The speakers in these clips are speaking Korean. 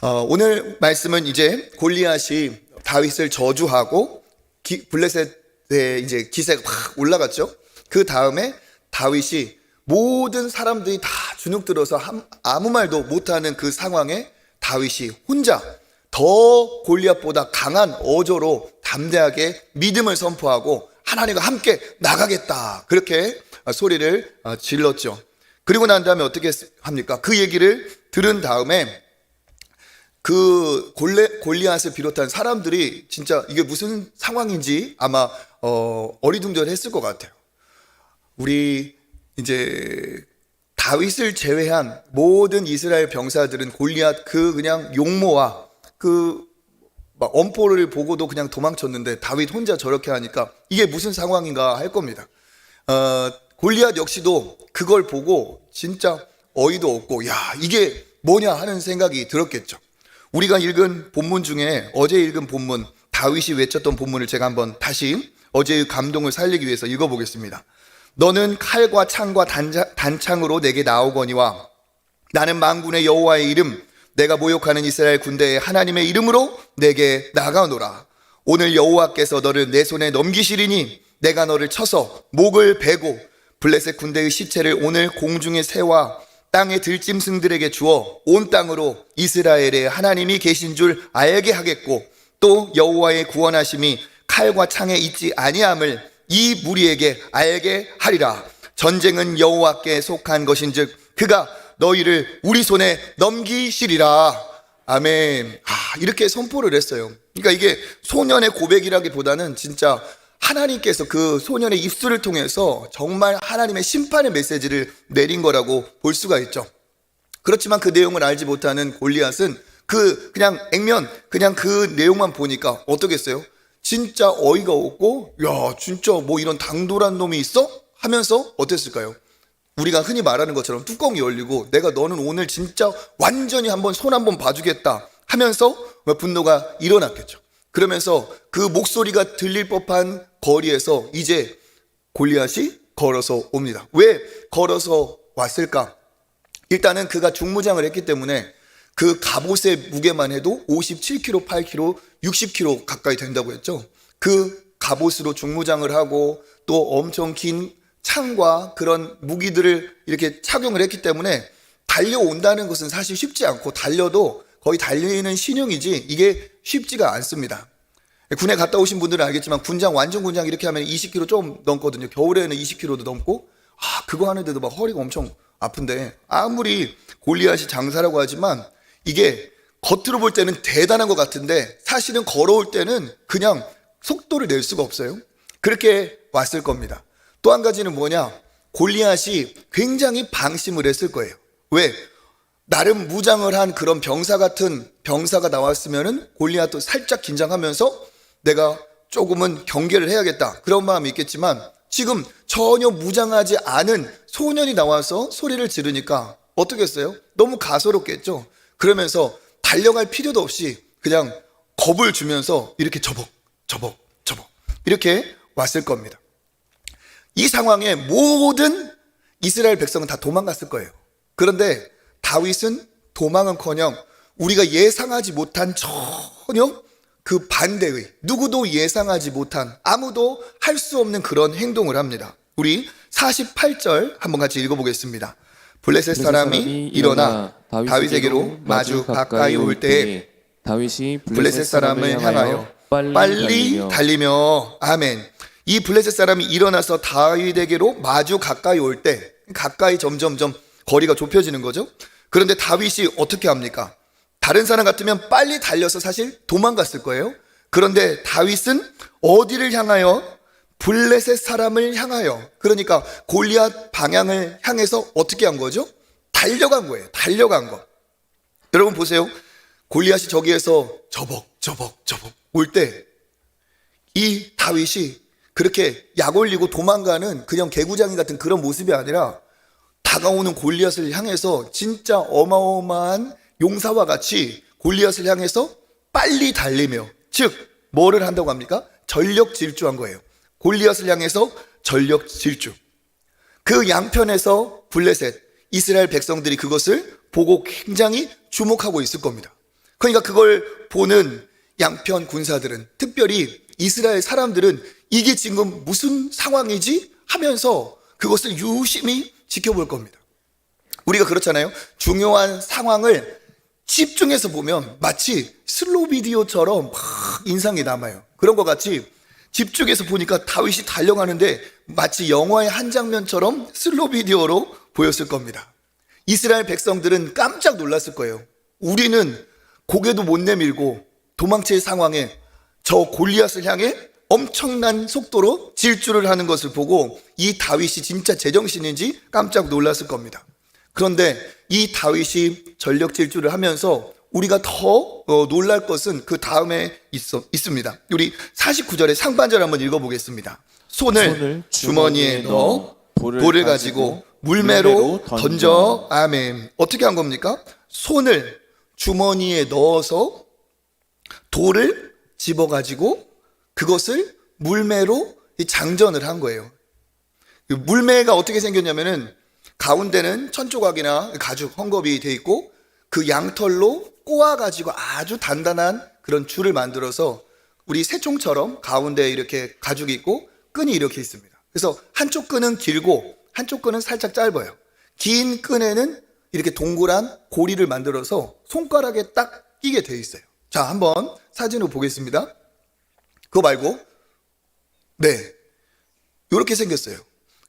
오늘 말씀은 이제 골리앗이 다윗을 저주하고 블레셋의 이제 기세가 막 올라갔죠. 그 다음에 다윗이 모든 사람들이 다 주눅들어서 아무 말도 못하는 그 상황에 다윗이 혼자 더 골리앗보다 강한 어조로 담대하게 믿음을 선포하고 하나님과 함께 나가겠다, 그렇게 소리를 질렀죠. 그리고 난 다음에 어떻게 합니까? 그 얘기를 들은 다음에 그 골리앗을 비롯한 사람들이 진짜 이게 무슨 상황인지 아마 어리둥절했을 것 같아요. 우리 이제 다윗을 제외한 모든 이스라엘 병사들은 골리앗 그 그냥 용모와 그 막 엄포를 보고도 그냥 도망쳤는데 다윗 혼자 저렇게 하니까 이게 무슨 상황인가 할 겁니다. 골리앗 역시도 그걸 보고 진짜 어이도 없고 야, 이게 뭐냐 하는 생각이 들었겠죠. 우리가 읽은 본문 중에 어제 읽은 본문, 다윗이 외쳤던 본문을 제가 한번 다시 어제의 감동을 살리기 위해서 읽어보겠습니다. 너는 칼과 창과 단창으로 내게 나오거니와 나는 만군의 여호와의 이름, 내가 모욕하는 이스라엘 군대의 하나님의 이름으로 내게 나가노라. 오늘 여호와께서 너를 내 손에 넘기시리니 내가 너를 쳐서 목을 베고 블레셋 군대의 시체를 오늘 공중의 새와 땅의 들짐승들에게 주어 온 땅으로 이스라엘의 하나님이 계신 줄 알게 하겠고 또 여호와의 구원하심이 칼과 창에 있지 아니함을 이 무리에게 알게 하리라. 전쟁은 여호와께 속한 것인즉 그가 너희를 우리 손에 넘기시리라. 아멘. 이렇게 선포를 했어요. 그러니까 이게 소년의 고백이라기보다는 진짜 하나님께서 그 소년의 입술을 통해서 정말 하나님의 심판의 메시지를 내린 거라고 볼 수가 있죠. 그렇지만 그 내용을 알지 못하는 골리앗은 그냥 액면 그냥 그 내용만 보니까 어떻겠어요? 진짜 어이가 없고 야, 진짜 뭐 이런 당돌한 놈이 있어? 하면서 어땠을까요? 우리가 흔히 말하는 것처럼 뚜껑이 열리고 내가 너는 오늘 진짜 완전히 손 한번 봐주겠다 하면서 분노가 일어났겠죠. 그러면서 그 목소리가 들릴 법한 거리에서 이제 골리앗이 걸어서 옵니다. 왜 걸어서 왔을까? 일단은 그가 중무장을 했기 때문에 그 갑옷의 무게만 해도 57kg, 8kg, 60kg 가까이 된다고 했죠. 그 갑옷으로 중무장을 하고 또 엄청 긴 창과 그런 무기들을 이렇게 착용을 했기 때문에 달려온다는 것은 사실 쉽지 않고 달려도 거의 달리는 신용이지 이게 쉽지가 않습니다. 군에 갔다 오신 분들은 알겠지만 완전 군장 이렇게 하면 20kg 좀 넘거든요. 겨울에는 20kg도 넘고 그거 하는데도 막 허리가 엄청 아픈데 아무리 골리앗이 장사라고 하지만 이게 겉으로 볼 때는 대단한 것 같은데 사실은 걸어올 때는 그냥 속도를 낼 수가 없어요. 그렇게 왔을 겁니다. 또 한 가지는 뭐냐? 골리앗이 굉장히 방심을 했을 거예요. 왜? 나름 무장을 한 그런 병사 같은 병사가 나왔으면은 골리앗도 살짝 긴장하면서 내가 조금은 경계를 해야겠다 그런 마음이 있겠지만 지금 전혀 무장하지 않은 소년이 나와서 소리를 지르니까 어떻겠어요? 너무 가소롭겠죠. 그러면서 달려갈 필요도 없이 그냥 겁을 주면서 이렇게 저벅 이렇게 왔을 겁니다. 이 상황에 모든 이스라엘 백성은 다 도망갔을 거예요. 그런데 다윗은 도망은커녕 우리가 예상하지 못한 전혀 그 반대의 누구도 예상하지 못한 아무도 할 수 없는 그런 행동을 합니다. 우리 48절 한번 같이 읽어보겠습니다. 블레셋 사람이 일어나 다윗에게로 마주 가까이 올 때에 다윗이 블레셋 사람을 향하여 빨리 달리며 아멘. 이 블레셋 사람이 일어나서 다윗에게로 마주 가까이 올 때 가까이 점점점 거리가 좁혀지는 거죠. 그런데 다윗이 어떻게 합니까? 다른 사람 같으면 빨리 달려서 사실 도망갔을 거예요. 그런데 다윗은 어디를 향하여? 블레셋 사람을 향하여, 그러니까 골리앗 방향을 향해서 어떻게 한 거죠? 달려간 거예요. 달려간 거. 여러분 보세요. 골리앗이 저기에서 저벅 올 때 이 다윗이 그렇게 약 올리고 도망가는 그냥 개구장이 같은 그런 모습이 아니라 다가오는 골리앗을 향해서 진짜 어마어마한 용사와 같이 골리앗을 향해서 빨리 달리며, 즉 뭐를 한다고 합니까? 전력 질주한 거예요. 골리앗을 향해서 전력 질주. 그 양편에서 블레셋 이스라엘 백성들이 그것을 보고 굉장히 주목하고 있을 겁니다. 그러니까 그걸 보는 양편 군사들은, 특별히 이스라엘 사람들은 이게 지금 무슨 상황이지 하면서 그것을 유심히 지켜볼 겁니다. 우리가 그렇잖아요. 중요한 상황을 집중해서 보면 마치 슬로우 비디오처럼 막 인상이 남아요. 그런 것 같이 집중해서 보니까 다윗이 달려가는데 마치 영화의 한 장면처럼 슬로우 비디오로 보였을 겁니다. 이스라엘 백성들은 깜짝 놀랐을 거예요. 우리는 고개도 못 내밀고 도망칠 상황에 저 골리앗을 향해 엄청난 속도로 질주를 하는 것을 보고 이 다윗이 진짜 제정신인지 깜짝 놀랐을 겁니다. 그런데 이 다윗이 전력 질주를 하면서 우리가 더 놀랄 것은 그 다음에 있습니다. 우리 49절의 상반절 한번 읽어보겠습니다. 손을 주머니에 넣어 돌을 가지고 물매로 던져. 아멘. 어떻게 한 겁니까? 손을 주머니에 넣어서 돌을 집어가지고 그것을 물매로 장전을 한 거예요. 물매가 어떻게 생겼냐면은 가운데는 천조각이나 가죽, 헝겊이 돼 있고 그 양털로 꼬아가지고 아주 단단한 그런 줄을 만들어서 우리 새총처럼 가운데에 이렇게 가죽이 있고 끈이 이렇게 있습니다. 그래서 한쪽 끈은 길고 한쪽 끈은 살짝 짧아요. 긴 끈에는 이렇게 동그란 고리를 만들어서 손가락에 딱 끼게 돼 있어요. 자, 한번 사진으로 보겠습니다. 그거 말고, 네, 이렇게 생겼어요.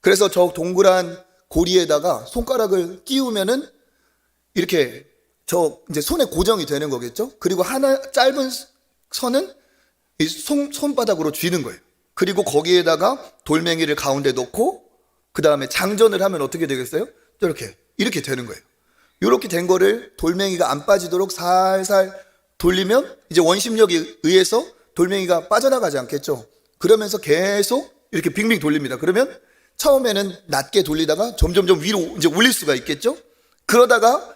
그래서 저 동그란 고리에다가 손가락을 끼우면은 이렇게 이제 손에 고정이 되는 거겠죠? 그리고 하나 짧은 선은 이 손바닥으로 쥐는 거예요. 그리고 거기에다가 돌멩이를 가운데 넣고 그 다음에 장전을 하면 어떻게 되겠어요? 이렇게 되는 거예요. 이렇게 된 거를 돌멩이가 안 빠지도록 살살 돌리면 이제 원심력에 의해서 돌멩이가 빠져나가지 않겠죠. 그러면서 계속 이렇게 빙빙 돌립니다. 그러면 처음에는 낮게 돌리다가 점점점 위로 이제 올릴 수가 있겠죠. 그러다가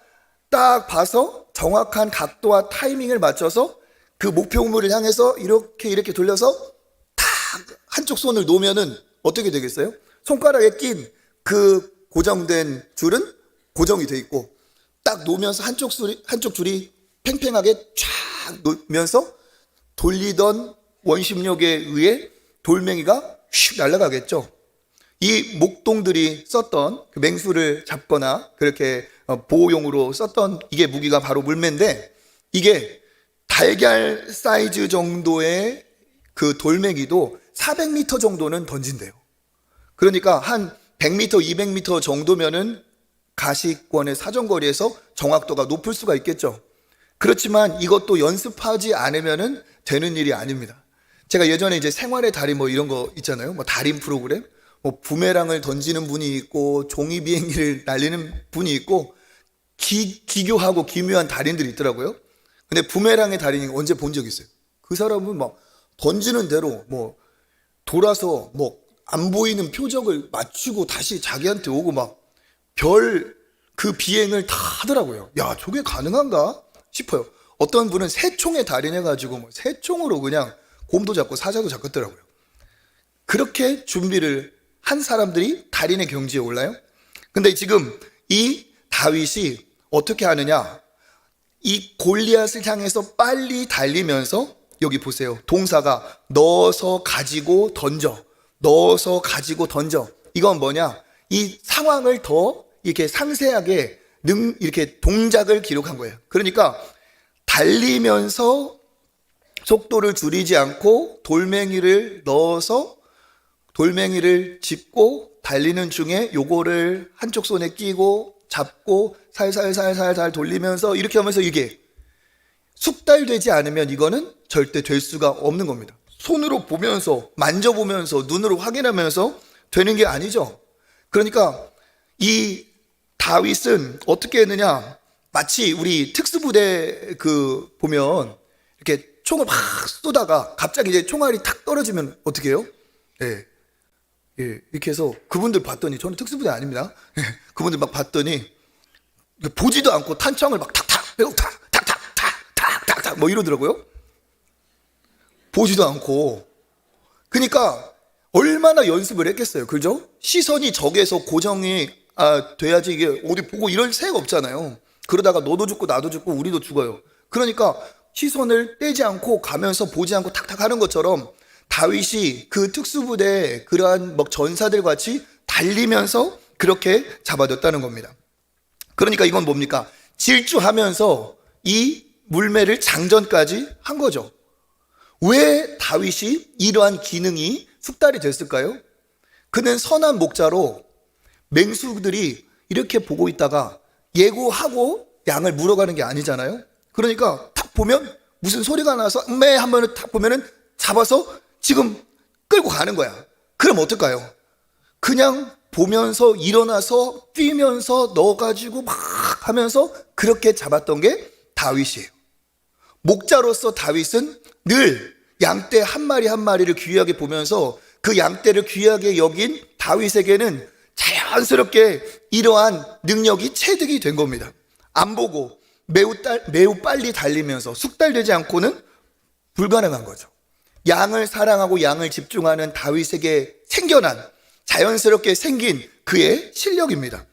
딱 봐서 정확한 각도와 타이밍을 맞춰서 그 목표물을 향해서 이렇게 돌려서 탁 한쪽 손을 놓으면은 어떻게 되겠어요? 손가락에 낀 그 고정된 줄은 고정이 돼 있고 딱 놓으면서 한쪽 줄이 팽팽하게 쫙 놓으면서 돌리던 원심력에 의해 돌멩이가 휙 날아가겠죠. 이 목동들이 썼던 그 맹수를 잡거나 그렇게 보호용으로 썼던 이게 무기가 바로 물매인데 이게 달걀 사이즈 정도의 그 돌멩이도 400m 정도는 던진대요. 그러니까 한 100m, 200m 정도면은 가시권의 사정거리에서 정확도가 높을 수가 있겠죠. 그렇지만 이것도 연습하지 않으면은 되는 일이 아닙니다. 제가 예전에 이제 생활의 달인 뭐 이런 거 있잖아요. 뭐 달인 프로그램, 뭐 부메랑을 던지는 분이 있고 종이 비행기를 날리는 분이 있고 기교하고 기묘한 달인들이 있더라고요. 근데 부메랑의 달인이 언제 본 적 있어요? 그 사람은 막 던지는 대로 뭐 돌아서 뭐 안 보이는 표적을 맞추고 다시 자기한테 오고 막 그 비행을 다 하더라고요. 야, 저게 가능한가 싶어요. 어떤 분은 새총에 달인해가지고 뭐 새총으로 그냥 곰도 잡고 사자도 잡겠더라고요. 그렇게 준비를 한 사람들이 달인의 경지에 올라요. 근데 지금 이 다윗이 어떻게 하느냐? 이 골리앗을 향해서 빨리 달리면서 여기 보세요. 동사가 넣어서 가지고 던져. 넣어서 가지고 던져. 이건 뭐냐? 이 상황을 더 이렇게 상세하게 이렇게 동작을 기록한 거예요. 그러니까 달리면서 속도를 줄이지 않고 돌멩이를 넣어서 돌멩이를 짚고 달리는 중에 요거를 한쪽 손에 끼고 잡고 살살살살살 돌리면서 이렇게 하면서 이게 숙달되지 않으면 이거는 절대 될 수가 없는 겁니다. 손으로 보면서 만져보면서 눈으로 확인하면서 되는 게 아니죠. 그러니까 이 다윗은 어떻게 했느냐? 마치 우리 특수부대 보면 이렇게 총을 막 쏘다가 갑자기 이제 총알이 탁 떨어지면 어떻게 해요? 예. 예, 이렇게 해서 그분들 봤더니 저는 특수부대 아닙니다. 그분들 막 봤더니 보지도 않고 탄창을 막 탁탁 빼고 탁탁탁탁탁탁탁 뭐 이러더라고요. 보지도 않고. 그러니까 얼마나 연습을 했겠어요. 그죠? 시선이 적에서 고정이 돼야지 이게 어디 보고 이럴 새가 없잖아요. 그러다가 너도 죽고 나도 죽고 우리도 죽어요. 그러니까 시선을 떼지 않고 가면서 보지 않고 탁탁 하는 것처럼 다윗이 그 특수부대 그러한 뭐 전사들 같이 달리면서 그렇게 잡아뒀다는 겁니다. 그러니까 이건 뭡니까? 질주하면서 이 물매를 장전까지 한 거죠. 왜 다윗이 이러한 기능이 숙달이 됐을까요? 그는 선한 목자로 맹수들이 이렇게 보고 있다가 예고하고 양을 물어가는 게 아니잖아요. 그러니까 탁 보면 무슨 소리가 나서 매 하면은 탁 보면은 잡아서 지금 끌고 가는 거야. 그럼 어떨까요? 그냥 보면서 일어나서 뛰면서 넣어가지고 막 하면서 그렇게 잡았던 게 다윗이에요. 목자로서 다윗은 늘 양떼 한 마리 한 마리를 귀하게 보면서 그 양떼를 귀하게 여긴 다윗에게는 자연스럽게 이러한 능력이 체득이 된 겁니다. 안 보고 매우 빨리 달리면서 숙달되지 않고는 불가능한 거죠. 양을 사랑하고 양을 집중하는 다윗에게 생겨난 자연스럽게 생긴 그의 실력입니다.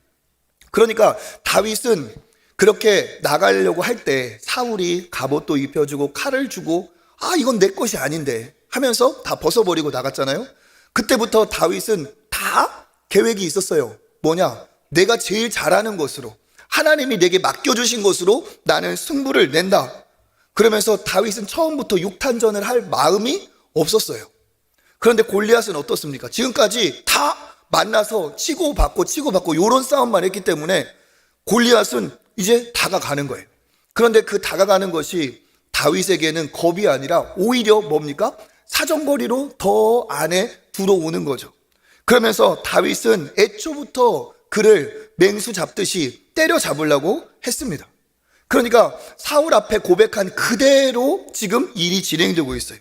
그러니까 다윗은 그렇게 나가려고 할 때 사울이 갑옷도 입혀주고 칼을 주고 이건 내 것이 아닌데 하면서 다 벗어버리고 나갔잖아요. 그때부터 다윗은 다 계획이 있었어요. 뭐냐? 내가 제일 잘하는 것으로 하나님이 내게 맡겨주신 것으로 나는 승부를 낸다. 그러면서 다윗은 처음부터 육탄전을 할 마음이 없었어요. 그런데 골리앗은 어떻습니까? 지금까지 다 만나서 치고받고 이런 싸움만 했기 때문에 골리앗은 이제 다가가는 거예요. 그런데 그 다가가는 것이 다윗에게는 겁이 아니라 오히려 뭡니까? 사정거리로 더 안에 들어오는 거죠. 그러면서 다윗은 애초부터 그를 맹수 잡듯이 때려잡으려고 했습니다. 그러니까 사울 앞에 고백한 그대로 지금 일이 진행되고 있어요.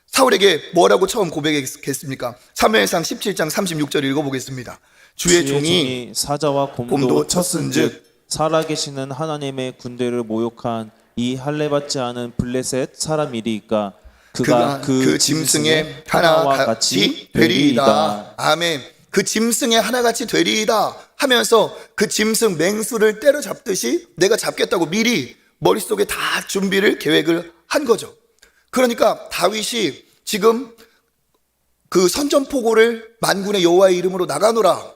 사울에게 뭐라고 처음 고백했습니까? 사무엘상 17장 36절 읽어보겠습니다. 주의 종이 사자와 곰도 쳤은즉 살아계시는 하나님의 군대를 모욕한 이 할례받지 않은 블레셋 사람이리이까 그가 그 짐승의 하나와 같이 되리이다. 아멘. 그 짐승의 하나같이 되리이다 하면서 그 짐승 맹수를 때려잡듯이 내가 잡겠다고 미리 머릿속에 다 준비를 계획을 한 거죠. 그러니까 다윗이 지금 그 선전포고를 만군의 여호와의 이름으로 나가노라,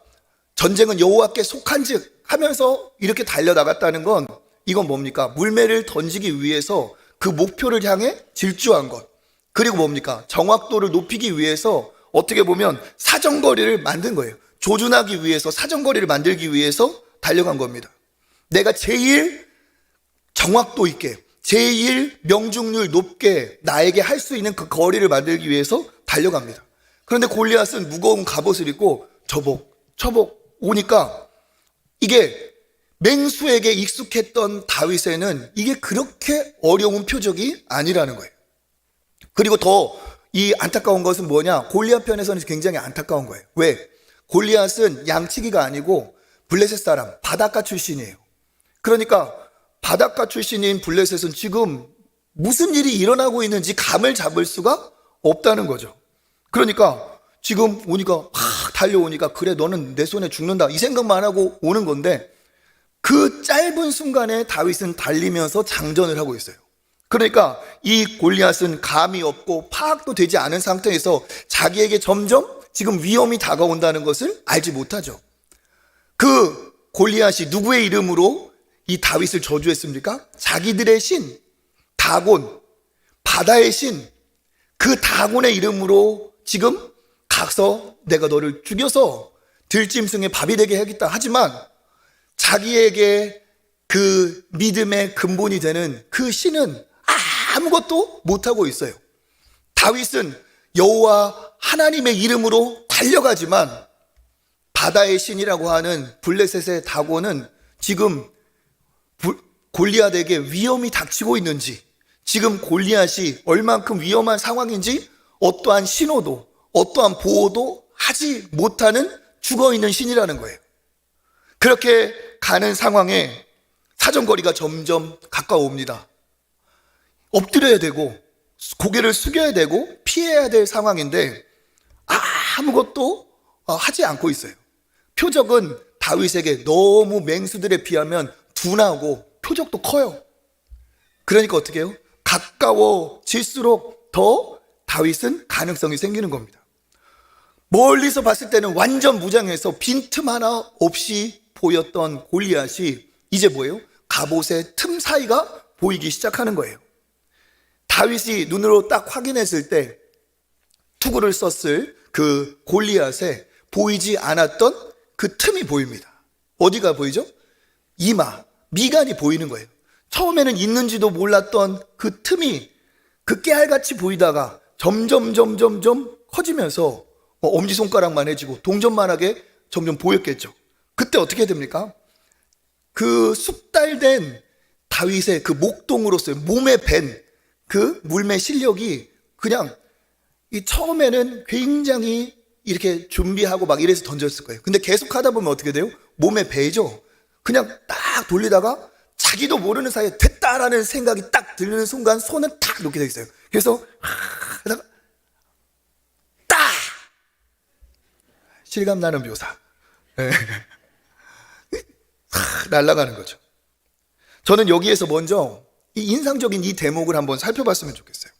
전쟁은 여호와께 속한즉 하면서 이렇게 달려나갔다는 건 이건 뭡니까? 물매를 던지기 위해서 그 목표를 향해 질주한 것. 그리고 뭡니까? 정확도를 높이기 위해서 어떻게 보면 사정거리를 만든 거예요. 조준하기 위해서, 사정거리를 만들기 위해서 달려간 겁니다. 내가 제일 정확도 있게, 제일 명중률 높게 나에게 할 수 있는 그 거리를 만들기 위해서 달려갑니다. 그런데 골리앗은 무거운 갑옷을 입고 처복 오니까 이게 맹수에게 익숙했던 다윗에는 이게 그렇게 어려운 표적이 아니라는 거예요. 그리고 더 이 안타까운 것은 뭐냐? 골리앗 편에서는 굉장히 안타까운 거예요. 왜? 골리앗은 양치기가 아니고 블레셋 사람, 바닷가 출신이에요. 그러니까 바닷가 출신인 블레셋은 지금 무슨 일이 일어나고 있는지 감을 잡을 수가 없다는 거죠. 그러니까 지금 오니까 막 달려오니까 그래 너는 내 손에 죽는다 이 생각만 하고 오는 건데 그 짧은 순간에 다윗은 달리면서 장전을 하고 있어요. 그러니까 이 골리앗은 감이 없고 파악도 되지 않은 상태에서 자기에게 점점 지금 위험이 다가온다는 것을 알지 못하죠. 그 골리앗이 누구의 이름으로 이 다윗을 저주했습니까? 자기들의 신 다곤, 바다의 신, 그 다곤의 이름으로 지금 가서 내가 너를 죽여서 들짐승의 밥이 되게 하겠다 하지만 자기에게 그 믿음의 근본이 되는 그 신은 아무것도 못하고 있어요. 다윗은 여호와 하나님의 이름으로 달려가지만 바다의 신이라고 하는 블레셋의 다곤은 지금 골리앗에게 위험이 닥치고 있는지, 지금 골리앗이 얼만큼 위험한 상황인지 어떠한 신호도 어떠한 보호도 하지 못하는 죽어있는 신이라는 거예요. 그렇게 가는 상황에 사정거리가 점점 가까워옵니다. 엎드려야 되고 고개를 숙여야 되고 피해야 될 상황인데 아무것도 하지 않고 있어요. 표적은 다윗에게 너무 맹수들에 비하면 둔하고 표적도 커요. 그러니까 어떻게 해요? 가까워질수록 더 다윗은 가능성이 생기는 겁니다. 멀리서 봤을 때는 완전 무장해서 빈틈 하나 없이 보였던 골리앗이 이제 뭐예요? 갑옷의 틈 사이가 보이기 시작하는 거예요. 다윗이 눈으로 딱 확인했을 때 투구를 썼을 그 골리앗에 보이지 않았던 그 틈이 보입니다. 어디가 보이죠? 이마, 미간이 보이는 거예요. 처음에는 있는지도 몰랐던 그 틈이 그 깨알같이 보이다가 점점 커지면서 엄지손가락만 해지고 동전만하게 점점 보였겠죠. 그때 어떻게 됩니까? 그 숙달된 다윗의 그 목동으로서의 몸에 밴 그 물매 실력이 그냥 이 처음에는 굉장히 이렇게 준비하고 막 이래서 던졌을 거예요. 근데 계속 하다 보면 어떻게 돼요? 몸에 배죠. 그냥 딱 돌리다가 자기도 모르는 사이에 됐다라는 생각이 딱 들리는 순간 손은 탁 놓게 돼 있어요. 그래서 하다가 딱 실감나는 묘사. 네. 날아가는 거죠. 저는 여기에서 먼저 이 인상적인 이 대목을 한번 살펴봤으면 좋겠어요.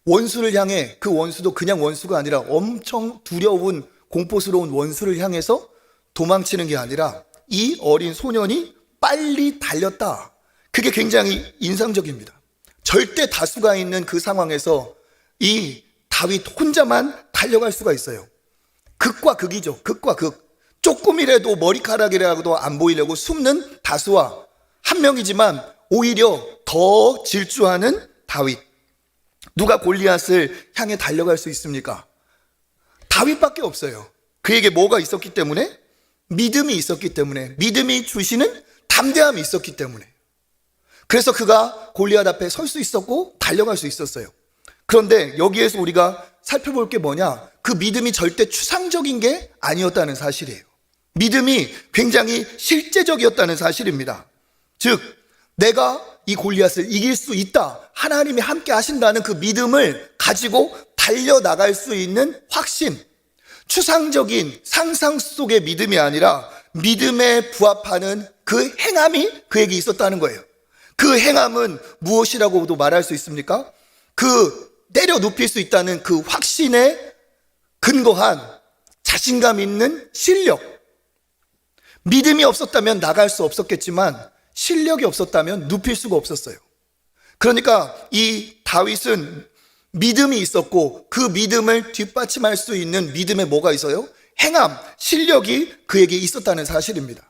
원수를 향해, 그 원수도 그냥 원수가 아니라 엄청 두려운 공포스러운 원수를 향해서 도망치는 게 아니라 이 어린 소년이 빨리 달렸다. 그게 굉장히 인상적입니다. 절대 다수가 있는 그 상황에서 이 다윗 혼자만 달려갈 수가 있어요. 극과 극이죠. 극과 극. 조금이라도 머리카락이라도 안 보이려고 숨는 다수와 한 명이지만 오히려 더 질주하는 다윗. 누가 골리앗을 향해 달려갈 수 있습니까? 다윗밖에 없어요. 그에게 뭐가 있었기 때문에? 믿음이 있었기 때문에, 믿음이 주시는 담대함이 있었기 때문에. 그래서 그가 골리앗 앞에 설 수 있었고 달려갈 수 있었어요. 그런데 여기에서 우리가 살펴볼 게 뭐냐? 그 믿음이 절대 추상적인 게 아니었다는 사실이에요. 믿음이 굉장히 실제적이었다는 사실입니다. 즉, 내가 이 골리앗을 이길 수 있다, 하나님이 함께 하신다는 그 믿음을 가지고 달려나갈 수 있는 확신, 추상적인 상상 속의 믿음이 아니라 믿음에 부합하는 그 행함이 그에게 있었다는 거예요. 그 행함은 무엇이라고도 말할 수 있습니까? 그 내려눕힐 수 있다는 그 확신에 근거한 자신감 있는 실력. 믿음이 없었다면 나갈 수 없었겠지만 실력이 없었다면 눕힐 수가 없었어요. 그러니까 이 다윗은 믿음이 있었고 그 믿음을 뒷받침할 수 있는 믿음에 뭐가 있어요? 행함, 실력이 그에게 있었다는 사실입니다.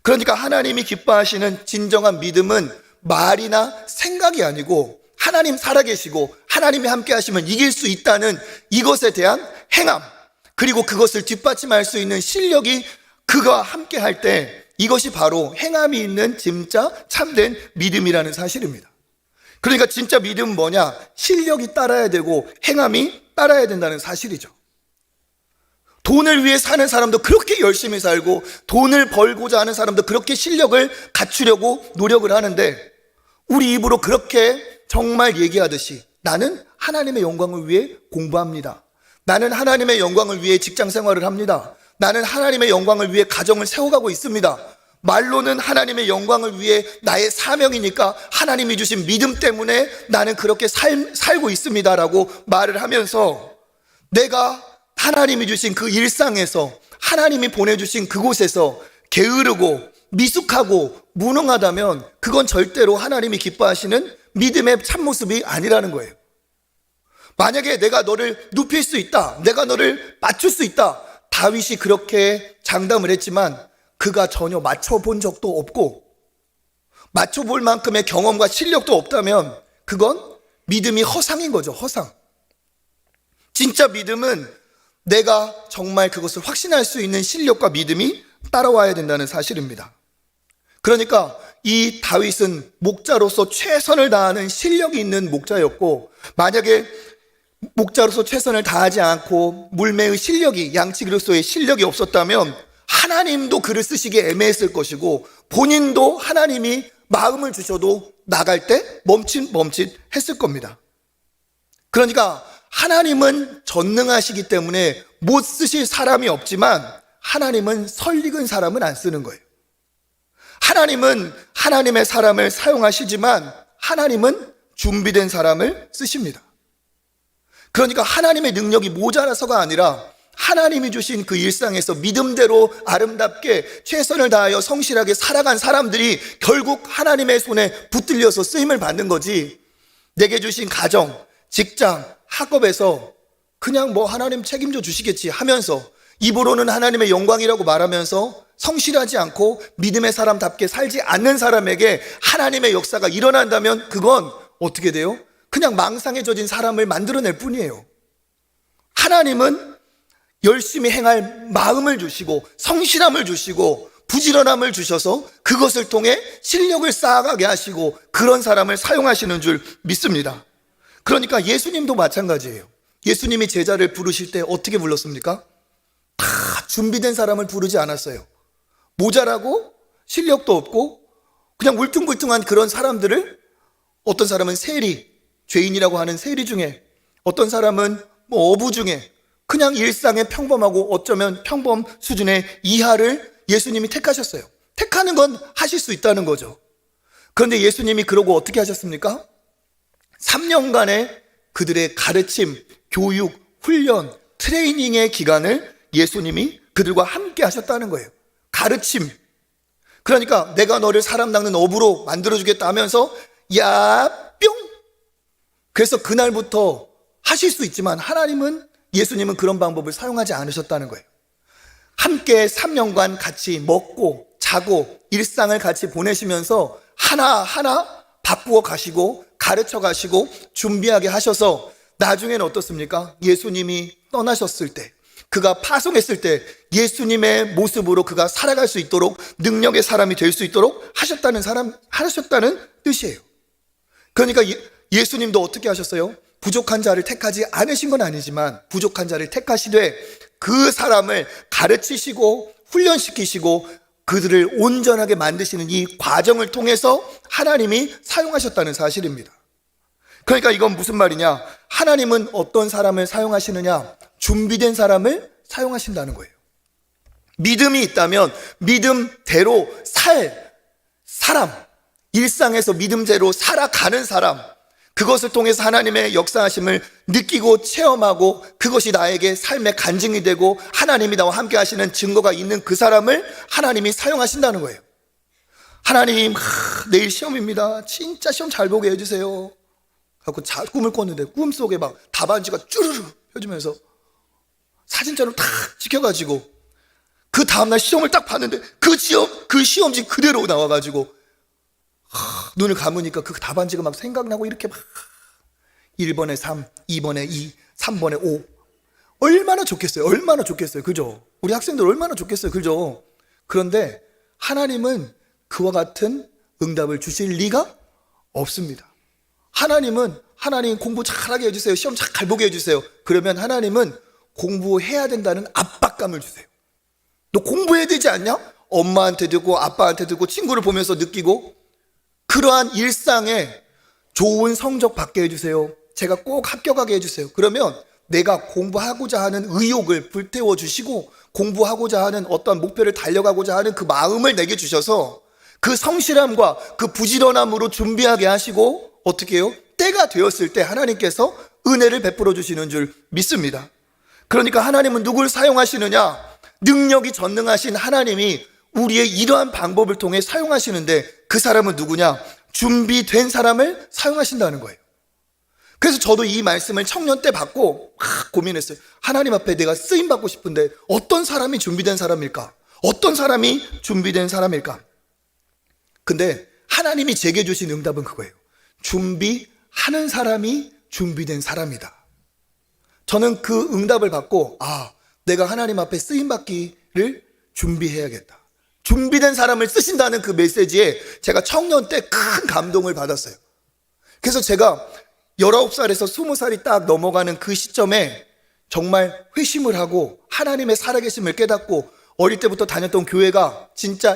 그러니까 하나님이 기뻐하시는 진정한 믿음은 말이나 생각이 아니고 하나님 살아계시고 하나님이 함께 하시면 이길 수 있다는 이것에 대한 행함, 그리고 그것을 뒷받침할 수 있는 실력이 그가 함께 할 때 이것이 바로 행함이 있는 진짜 참된 믿음이라는 사실입니다. 그러니까 진짜 믿음은 뭐냐? 실력이 따라야 되고 행함이 따라야 된다는 사실이죠. 돈을 위해 사는 사람도 그렇게 열심히 살고 돈을 벌고자 하는 사람도 그렇게 실력을 갖추려고 노력을 하는데 우리 입으로 그렇게 정말 얘기하듯이 나는 하나님의 영광을 위해 공부합니다. 나는 하나님의 영광을 위해 직장 생활을 합니다. 나는 하나님의 영광을 위해 가정을 세워가고 있습니다. 말로는 하나님의 영광을 위해 나의 사명이니까 하나님이 주신 믿음 때문에 나는 그렇게 살고 있습니다라고 말을 하면서 내가 하나님이 주신 그 일상에서 하나님이 보내주신 그곳에서 게으르고 미숙하고 무능하다면 그건 절대로 하나님이 기뻐하시는 믿음의 참모습이 아니라는 거예요. 만약에 내가 너를 눕힐 수 있다, 내가 너를 맞출 수 있다, 다윗이 그렇게 장담을 했지만 그가 전혀 맞춰본 적도 없고 맞춰볼 만큼의 경험과 실력도 없다면 그건 믿음이 허상인 거죠. 허상. 진짜 믿음은 내가 정말 그것을 확신할 수 있는 실력과 믿음이 따라와야 된다는 사실입니다. 그러니까 이 다윗은 목자로서 최선을 다하는 실력이 있는 목자였고, 만약에 목자로서 최선을 다하지 않고 물매의 실력이, 양치기로서의 실력이 없었다면 하나님도 그를 쓰시기에 애매했을 것이고 본인도 하나님이 마음을 주셔도 나갈 때 멈칫 했을 겁니다. 그러니까 하나님은 전능하시기 때문에 못 쓰실 사람이 없지만 하나님은 설익은 사람은 안 쓰는 거예요. 하나님은 하나님의 사람을 사용하시지만 하나님은 준비된 사람을 쓰십니다. 그러니까 하나님의 능력이 모자라서가 아니라 하나님이 주신 그 일상에서 믿음대로 아름답게 최선을 다하여 성실하게 살아간 사람들이 결국 하나님의 손에 붙들려서 쓰임을 받는 거지, 내게 주신 가정, 직장, 학업에서 그냥 뭐 하나님 책임져 주시겠지 하면서 입으로는 하나님의 영광이라고 말하면서 성실하지 않고 믿음의 사람답게 살지 않는 사람에게 하나님의 역사가 일어난다면 그건 어떻게 돼요? 그냥 망상에 젖은 사람을 만들어낼 뿐이에요. 하나님은 열심히 행할 마음을 주시고 성실함을 주시고 부지런함을 주셔서 그것을 통해 실력을 쌓아가게 하시고 그런 사람을 사용하시는 줄 믿습니다. 그러니까 예수님도 마찬가지예요. 예수님이 제자를 부르실 때 어떻게 불렀습니까? 다 준비된 사람을 부르지 않았어요. 모자라고 실력도 없고 그냥 울퉁불퉁한 그런 사람들을, 어떤 사람은 세리, 죄인이라고 하는 세리 중에, 어떤 사람은 뭐 어부 중에 그냥 일상의 평범하고 어쩌면 평범 수준의 이하를 예수님이 택하셨어요. 택하는 건 하실 수 있다는 거죠. 그런데 예수님이 그러고 어떻게 하셨습니까? 3년간의 그들의 가르침, 교육, 훈련, 트레이닝의 기간을 예수님이 그들과 함께 하셨다는 거예요. 가르침. 그러니까 내가 너를 사람 낚는 어부로 만들어주겠다 하면서 야 뿅. 그래서 그날부터 하실 수 있지만 예수님은 그런 방법을 사용하지 않으셨다는 거예요. 함께 3년간 같이 먹고 자고 일상을 같이 보내시면서 하나하나 바꾸어 가시고 가르쳐 가시고 준비하게 하셔서 나중에는 어떻습니까? 예수님이 떠나셨을 때, 그가 파송했을 때 예수님의 모습으로 그가 살아갈 수 있도록 능력의 사람이 될 수 있도록 하셨다는 뜻이에요. 그러니까 예수님도 어떻게 하셨어요? 부족한 자를 택하지 않으신 건 아니지만 부족한 자를 택하시되 그 사람을 가르치시고 훈련시키시고 그들을 온전하게 만드시는 이 과정을 통해서 하나님이 사용하셨다는 사실입니다. 그러니까 이건 무슨 말이냐? 하나님은 어떤 사람을 사용하시느냐? 준비된 사람을 사용하신다는 거예요. 믿음이 있다면 믿음대로 살 사람, 일상에서 믿음대로 살아가는 사람, 그것을 통해서 하나님의 역사하심을 느끼고 체험하고 그것이 나에게 삶의 간증이 되고 하나님이 나와 함께 하시는 증거가 있는 그 사람을 하나님이 사용하신다는 거예요. 하나님, 내일 시험입니다. 진짜 시험 잘 보게 해주세요. 하고 꿈을 꿨는데 꿈속에 막 답안지가 쭈르르 펴지면서 사진자로 탁 찍혀가지고 그 다음날 시험을 딱 봤는데 그 시험지 그대로 나와가지고 눈을 감으니까 그 답안지가 막 생각나고 이렇게 막 1번에 3, 2번에 2, 3번에 5. 얼마나 좋겠어요. 얼마나 좋겠어요. 그죠? 우리 학생들 얼마나 좋겠어요. 그죠? 그런데 하나님은 그와 같은 응답을 주실 리가 없습니다. 하나님 공부 잘하게 해주세요. 시험 잘 보게 해주세요. 그러면 하나님은 공부해야 된다는 압박감을 주세요. 너 공부해야 되지 않냐? 엄마한테 듣고 아빠한테 듣고 친구를 보면서 느끼고 그러한 일상에 좋은 성적 받게 해주세요. 제가 꼭 합격하게 해주세요. 그러면 내가 공부하고자 하는 의욕을 불태워 주시고 공부하고자 하는 어떤 목표를 달려가고자 하는 그 마음을 내게 주셔서 그 성실함과 그 부지런함으로 준비하게 하시고 어떻게 해요? 때가 되었을 때 하나님께서 은혜를 베풀어 주시는 줄 믿습니다. 그러니까 하나님은 누굴 사용하시느냐? 능력이 전능하신 하나님이 우리의 이러한 방법을 통해 사용하시는데 그 사람은 누구냐? 준비된 사람을 사용하신다는 거예요. 그래서 저도 이 말씀을 청년 때 받고 고민했어요. 하나님 앞에 내가 쓰임 받고 싶은데 어떤 사람이 준비된 사람일까? 어떤 사람이 준비된 사람일까? 근데 하나님이 제게 주신 응답은 그거예요. 준비하는 사람이 준비된 사람이다. 저는 그 응답을 받고 내가 하나님 앞에 쓰임 받기를 준비해야겠다. 준비된 사람을 쓰신다는 그 메시지에 제가 청년 때 큰 감동을 받았어요. 그래서 제가 19살에서 20살이 딱 넘어가는 그 시점에 정말 회심을 하고 하나님의 살아계심을 깨닫고 어릴 때부터 다녔던 교회가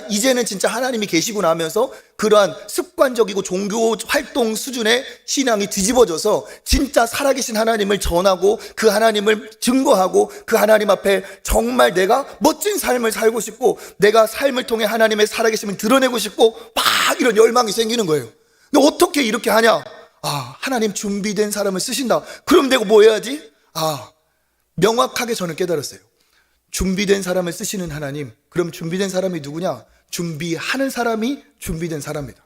이제는 진짜 하나님이 계시구나 하면서 그러한 습관적이고 종교 활동 수준의 신앙이 뒤집어져서 진짜 살아계신 하나님을 전하고 그 하나님을 증거하고 그 하나님 앞에 정말 내가 멋진 삶을 살고 싶고 내가 삶을 통해 하나님의 살아계심을 드러내고 싶고 막 이런 열망이 생기는 거예요. 근데 어떻게 이렇게 하냐? 하나님 준비된 사람을 쓰신다. 그럼 내가 뭐 해야지? 명확하게 저는 깨달았어요. 준비된 사람을 쓰시는 하나님. 그럼 준비된 사람이 누구냐? 준비하는 사람이 준비된 사람이다.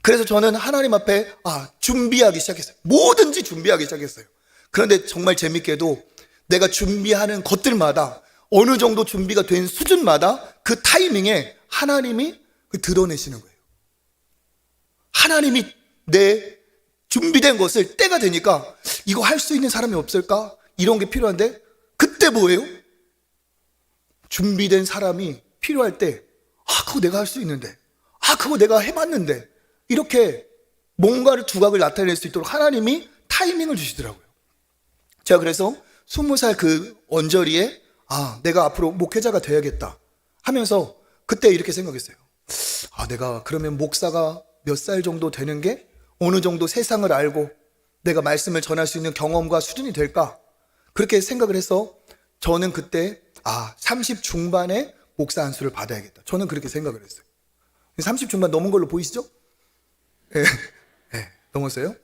그래서 저는 하나님 앞에 준비하기 시작했어요. 뭐든지 준비하기 시작했어요. 그런데 정말 재밌게도 내가 준비하는 것들마다 어느 정도 준비가 된 수준마다 그 타이밍에 하나님이 드러내시는 거예요. 하나님이 내 준비된 것을 때가 되니까 이거 할 수 있는 사람이 없을까? 이런 게 필요한데 그때 뭐예요? 준비된 사람이 필요할 때 그거 내가 할 수 있는데 그거 내가 해봤는데 이렇게 뭔가를 두각을 나타낼 수 있도록 하나님이 타이밍을 주시더라고요. 제가 그래서 20살 그 언저리에 내가 앞으로 목회자가 돼야겠다 하면서 그때 이렇게 생각했어요. 내가 그러면 목사가 몇 살 정도 되는 게 어느 정도 세상을 알고 내가 말씀을 전할 수 있는 경험과 수준이 될까? 그렇게 생각을 해서 저는 그때 30 중반에 목사 안수를 받아야겠다. 저는 그렇게 생각을 했어요. 30 중반 넘은 걸로 보이시죠? 네, 넘었어요.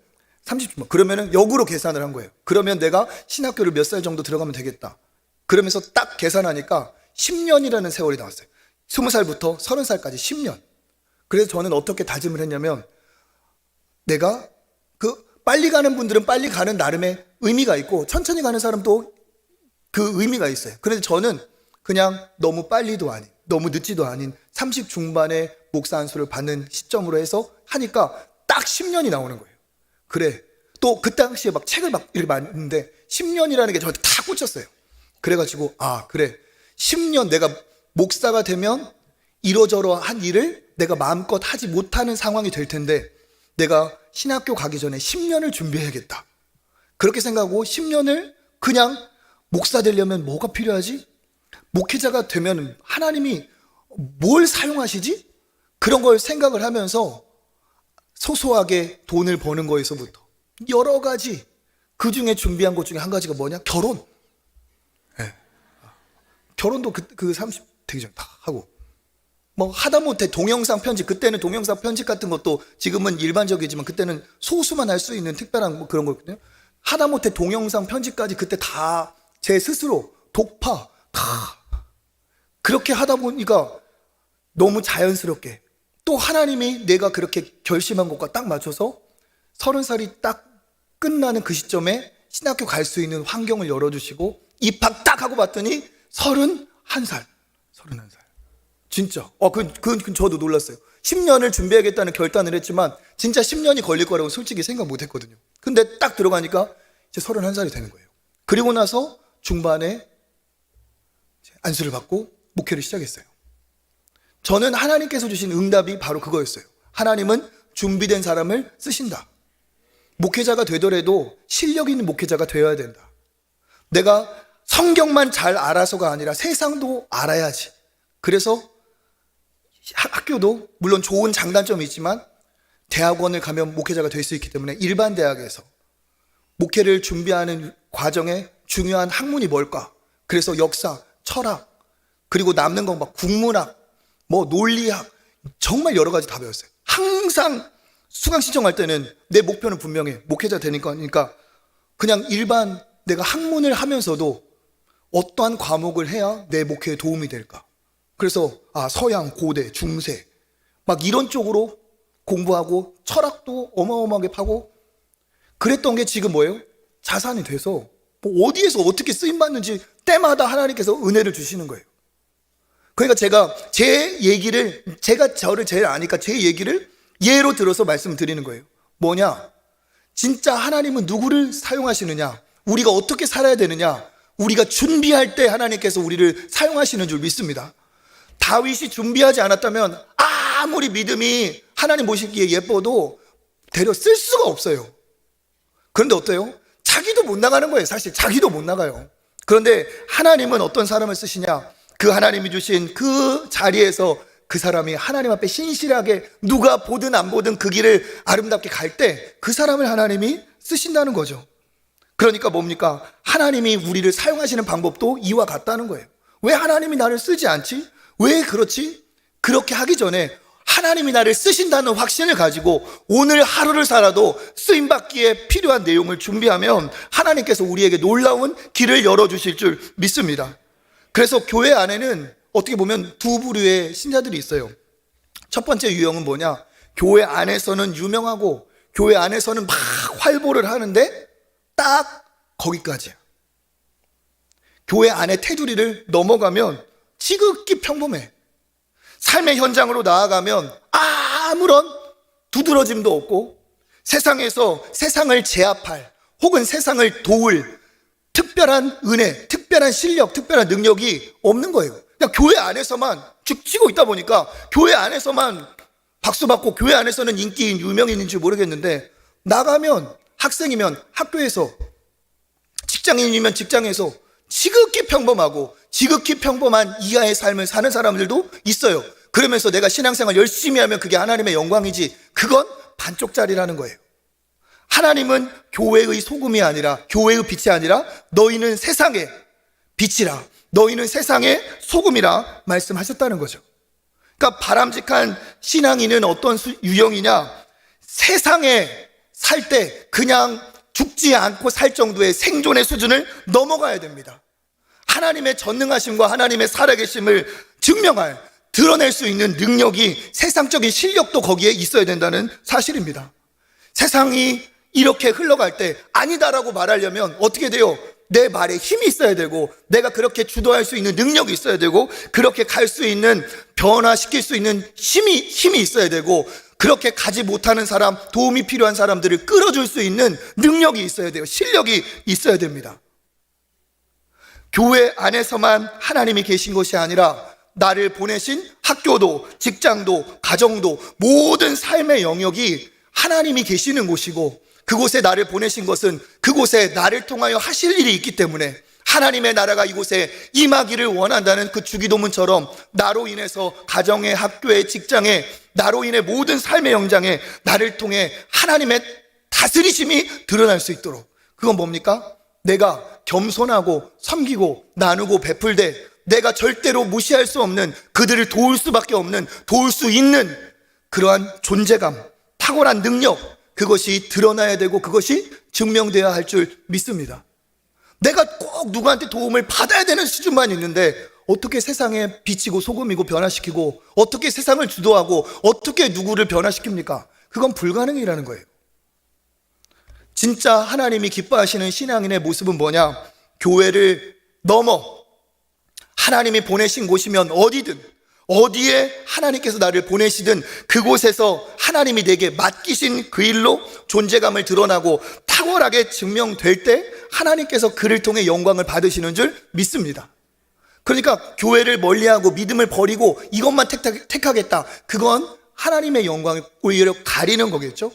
30 중반. 그러면은 역으로 계산을 한 거예요. 그러면 내가 신학교를 몇 살 정도 들어가면 되겠다. 그러면서 딱 계산하니까 10년이라는 세월이 나왔어요. 20살부터 30살까지 10년. 그래서 저는 어떻게 다짐을 했냐면 내가 빨리 가는 분들은 빨리 가는 나름의 의미가 있고 천천히 가는 사람도 그 의미가 있어요. 그래서 저는 그냥 너무 빨리도 아닌 너무 늦지도 아닌 30 중반에 목사 안수를 받는 시점으로 해서 하니까 딱 10년이 나오는 거예요. 그래. 또 그 당시에 막 책을 막 이렇게 봤는데 10년이라는 게 저한테 다 꽂혔어요. 그래가지고 그래. 10년 내가 목사가 되면 이러저러한 일을 내가 마음껏 하지 못하는 상황이 될 텐데 내가 신학교 가기 전에 10년을 준비해야겠다. 그렇게 생각하고 10년을 그냥 목사 되려면 뭐가 필요하지? 목회자가 되면 하나님이 뭘 사용하시지? 그런 걸 생각을 하면서 소소하게 돈을 버는 거에서부터 여러 가지 그 중에 준비한 것 중에 한 가지가 뭐냐? 결혼. 결혼도 그 30 되기 전에 다 하고 뭐 하다못해 동영상 편집, 그때는 동영상 편집 같은 것도 지금은 일반적이지만 그때는 소수만 할 수 있는 특별한 뭐 그런 거거든요. 하다못해 동영상 편집까지 그때 다 제 스스로 독파 다 그렇게 하다 보니까 너무 자연스럽게 또 하나님이 내가 그렇게 결심한 것과 딱 맞춰서 30살이 딱 끝나는 그 시점에 신학교 갈 수 있는 환경을 열어주시고 입학 딱 하고 봤더니 31살 진짜 그건 저도 놀랐어요. 10년을 준비하겠다는 결단을 했지만 진짜 10년이 걸릴 거라고 솔직히 생각 못 했거든요. 근데 딱 들어가니까 이제 31살이 되는 거예요. 그리고 나서 중반에 안수를 받고 목회를 시작했어요. 저는 하나님께서 주신 응답이 바로 그거였어요. 하나님은 준비된 사람을 쓰신다. 목회자가 되더라도 실력 있는 목회자가 되어야 된다. 내가 성경만 잘 알아서가 아니라 세상도 알아야지. 그래서 학교도 물론 좋은 장단점이 있지만 대학원을 가면 목회자가 될 수 있기 때문에 일반 대학에서 목회를 준비하는 과정에 중요한 학문이 뭘까? 그래서 역사, 철학, 그리고 남는 건 막 국문학, 뭐 논리학, 정말 여러 가지 다 배웠어요. 항상 수강 신청할 때는 내 목표는 분명해. 목회자 되니까 그냥 일반 내가 학문을 하면서도 어떠한 과목을 해야 내 목회에 도움이 될까? 그래서 서양, 고대, 중세 막 이런 쪽으로 공부하고 철학도 어마어마하게 파고 그랬던 게 지금 뭐예요? 자산이 돼서 뭐 어디에서 어떻게 쓰임받는지 때마다 하나님께서 은혜를 주시는 거예요. 그러니까 제가 저를 제일 아니까 제 얘기를 예로 들어서 말씀드리는 거예요. 뭐냐? 진짜 하나님은 누구를 사용하시느냐? 우리가 어떻게 살아야 되느냐? 우리가 준비할 때 하나님께서 우리를 사용하시는 줄 믿습니다. 다윗이 준비하지 않았다면 아무리 믿음이 하나님 보시기에 예뻐도 데려 쓸 수가 없어요. 그런데 어때요? 자기도 못 나가는 거예요. 사실 자기도 못 나가요. 그런데 하나님은 어떤 사람을 쓰시냐? 그 하나님이 주신 그 자리에서 그 사람이 하나님 앞에 신실하게 누가 보든 안 보든 그 길을 아름답게 갈 때 그 사람을 하나님이 쓰신다는 거죠. 그러니까 뭡니까? 하나님이 우리를 사용하시는 방법도 이와 같다는 거예요. 왜 하나님이 나를 쓰지 않지? 왜 그렇지? 그렇게 하기 전에 하나님이 나를 쓰신다는 확신을 가지고 오늘 하루를 살아도 쓰임받기에 필요한 내용을 준비하면 하나님께서 우리에게 놀라운 길을 열어주실 줄 믿습니다. 그래서 교회 안에는 어떻게 보면 두 부류의 신자들이 있어요. 첫 번째 유형은 뭐냐? 교회 안에서는 유명하고 교회 안에서는 막 활보를 하는데 딱 거기까지야. 교회 안에 테두리를 넘어가면 지극히 평범해. 삶의 현장으로 나아가면 아무런 두드러짐도 없고 세상에서 세상을 제압할 혹은 세상을 도울 특별한 은혜, 특별한 실력, 특별한 능력이 없는 거예요. 그냥 교회 안에서만 죽치고 있다 보니까 교회 안에서만 박수받고 교회 안에서는 인기인, 유명인인지 모르겠는데 나가면 학생이면 학교에서, 직장인이면 직장에서 지극히 평범하고 지극히 평범한 이하의 삶을 사는 사람들도 있어요. 그러면서 내가 신앙생활 열심히 하면 그게 하나님의 영광이지, 그건 반쪽짜리라는 거예요. 하나님은 교회의 소금이 아니라, 교회의 빛이 아니라 너희는 세상의 빛이라, 너희는 세상의 소금이라 말씀하셨다는 거죠. 그러니까 바람직한 신앙인은 어떤 유형이냐? 세상에 살 때 그냥 죽지 않고 살 정도의 생존의 수준을 넘어가야 됩니다. 하나님의 전능하심과 하나님의 살아계심을 증명할, 드러낼 수 있는 능력이, 세상적인 실력도 거기에 있어야 된다는 사실입니다. 세상이 이렇게 흘러갈 때 아니다라고 말하려면 어떻게 돼요? 내 말에 힘이 있어야 되고, 내가 그렇게 주도할 수 있는 능력이 있어야 되고, 그렇게 갈 수 있는, 변화시킬 수 있는 힘이 있어야 되고, 그렇게 가지 못하는 사람, 도움이 필요한 사람들을 끌어줄 수 있는 능력이 있어야 돼요. 실력이 있어야 됩니다. 교회 안에서만 하나님이 계신 것이 아니라 나를 보내신 학교도, 직장도, 가정도, 모든 삶의 영역이 하나님이 계시는 곳이고, 그곳에 나를 보내신 것은 그곳에 나를 통하여 하실 일이 있기 때문에 하나님의 나라가 이곳에 임하기를 원한다는 그 주기도문처럼 나로 인해서 가정에, 학교에, 직장에, 나로 인해 모든 삶의 현장에 나를 통해 하나님의 다스리심이 드러날 수 있도록, 그건 뭡니까? 내가 겸손하고 섬기고 나누고 베풀 때 내가 절대로 무시할 수 없는, 그들을 도울 수밖에 없는, 도울 수 있는 그러한 존재감, 탁월한 능력, 그것이 드러나야 되고 그것이 증명되어야 할 줄 믿습니다. 내가 꼭 누구한테 도움을 받아야 되는 수준만 있는데 어떻게 세상에 비치고 소금이고 변화시키고, 어떻게 세상을 주도하고, 어떻게 누구를 변화시킵니까? 그건 불가능이라는 거예요. 진짜 하나님이 기뻐하시는 신앙인의 모습은 뭐냐? 교회를 넘어 하나님이 보내신 곳이면 어디든, 어디에 하나님께서 나를 보내시든 그곳에서 하나님이 내게 맡기신 그 일로 존재감을 드러나고 탁월하게 증명될 때 하나님께서 그를 통해 영광을 받으시는 줄 믿습니다. 그러니까 교회를 멀리하고 믿음을 버리고 이것만 택하겠다, 그건 하나님의 영광을 오히려 가리는 거겠죠.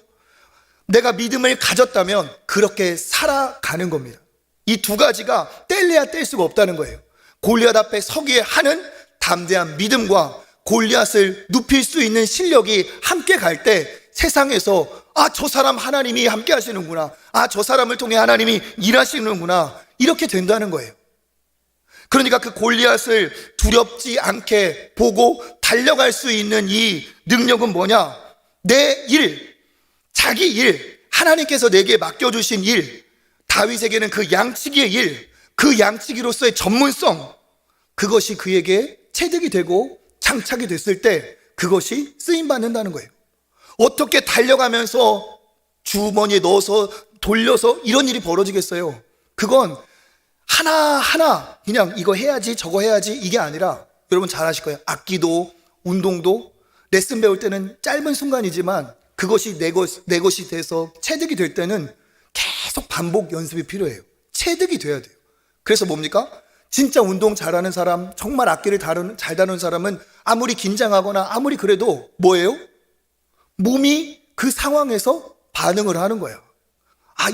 내가 믿음을 가졌다면 그렇게 살아가는 겁니다. 이 두 가지가 뗄래야 뗄 수가 없다는 거예요. 골리앗 앞에 서기에 하는 담대한 믿음과 골리앗을 눕힐 수 있는 실력이 함께 갈 때 세상에서 저 사람 하나님이 함께 하시는구나, 저 사람을 통해 하나님이 일하시는구나, 이렇게 된다는 거예요. 그러니까 그 골리앗을 두렵지 않게 보고 달려갈 수 있는 이 능력은 뭐냐? 내 일, 자기 일, 하나님께서 내게 맡겨주신 일, 다윗에게는 그 양치기의 일, 그 양치기로서의 전문성, 그것이 그에게 체득이 되고 장착이 됐을 때 그것이 쓰임받는다는 거예요. 어떻게 달려가면서 주머니에 넣어서 돌려서 이런 일이 벌어지겠어요? 그건 하나하나 그냥 이거 해야지 저거 해야지 이게 아니라, 여러분 잘 아실 거예요. 악기도 운동도 레슨 배울 때는 짧은 순간이지만 그것이 내 것이 돼서 체득이 될 때는 계속 반복 연습이 필요해요. 체득이 돼야 돼요. 그래서 뭡니까? 진짜 운동 잘하는 사람, 정말 악기를 잘 다루는 사람은 아무리 긴장하거나 아무리 그래도 뭐예요? 몸이 그 상황에서 반응을 하는 거예요.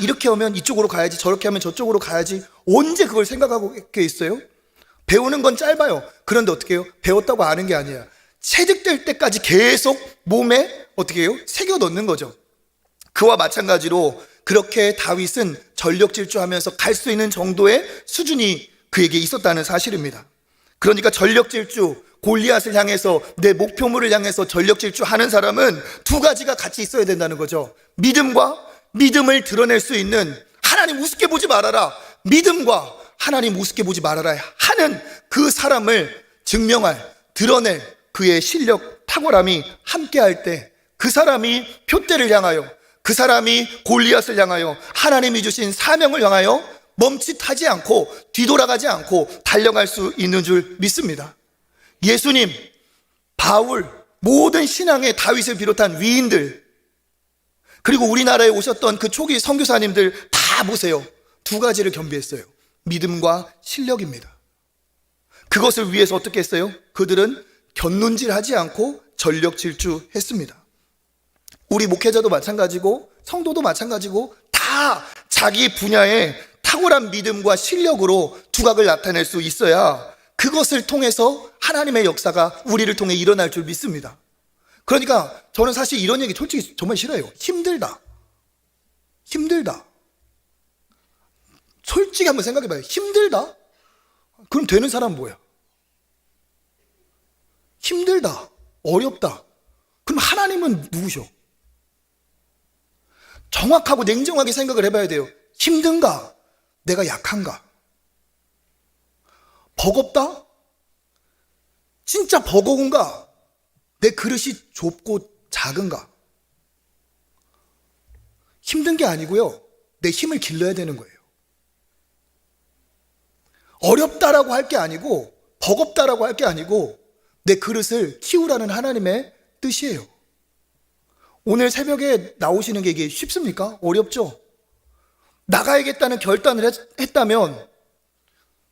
이렇게 하면 이쪽으로 가야지, 저렇게 하면 저쪽으로 가야지. 언제 그걸 생각하고 있어요? 배우는 건 짧아요. 그런데 어떻게 해요? 배웠다고 아는 게 아니에요. 체득될 때까지 계속 몸에 어떻게 해요? 새겨 넣는 거죠. 그와 마찬가지로 그렇게 다윗은 전력 질주하면서 갈 수 있는 정도의 수준이 그에게 있었다는 사실입니다. 그러니까 전력 질주, 골리앗을 향해서 내 목표물을 향해서 전력 질주하는 사람은 두 가지가 같이 있어야 된다는 거죠. 믿음과 믿음을 드러낼 수 있는, 하나님 우습게 보지 말아라, 믿음과 하나님 우습게 보지 말아라 하는 그 사람을 증명할, 드러낼 그의 실력, 탁월함이 함께할 때 그 사람이 표대를 향하여, 그 사람이 골리앗을 향하여, 하나님이 주신 사명을 향하여 멈칫하지 않고 뒤돌아가지 않고 달려갈 수 있는 줄 믿습니다. 예수님, 바울, 모든 신앙의 다윗을 비롯한 위인들, 그리고 우리나라에 오셨던 그 초기 선교사님들 다 보세요. 두 가지를 겸비했어요. 믿음과 실력입니다. 그것을 위해서 어떻게 했어요? 그들은 곁눈질하지 않고 전력 질주했습니다. 우리 목회자도 마찬가지고 성도도 마찬가지고 다 자기 분야의 탁월한 믿음과 실력으로 두각을 나타낼 수 있어야 그것을 통해서 하나님의 역사가 우리를 통해 일어날 줄 믿습니다. 그러니까 저는 사실 이런 얘기 솔직히 정말 싫어요. 힘들다. 솔직히 한번 생각해봐요. 힘들다? 그럼 되는 사람은 뭐야? 힘들다, 어렵다. 그럼 하나님은 누구셔? 정확하고 냉정하게 생각을 해봐야 돼요. 힘든가? 내가 약한가? 버겁다? 진짜 버거운가? 내 그릇이 좁고 작은가? 힘든 게 아니고요, 내 힘을 길러야 되는 거예요. 어렵다라고 할 게 아니고, 버겁다라고 할 게 아니고, 내 그릇을 키우라는 하나님의 뜻이에요. 오늘 새벽에 나오시는 게 이게 쉽습니까? 어렵죠? 나가야겠다는 결단을 했다면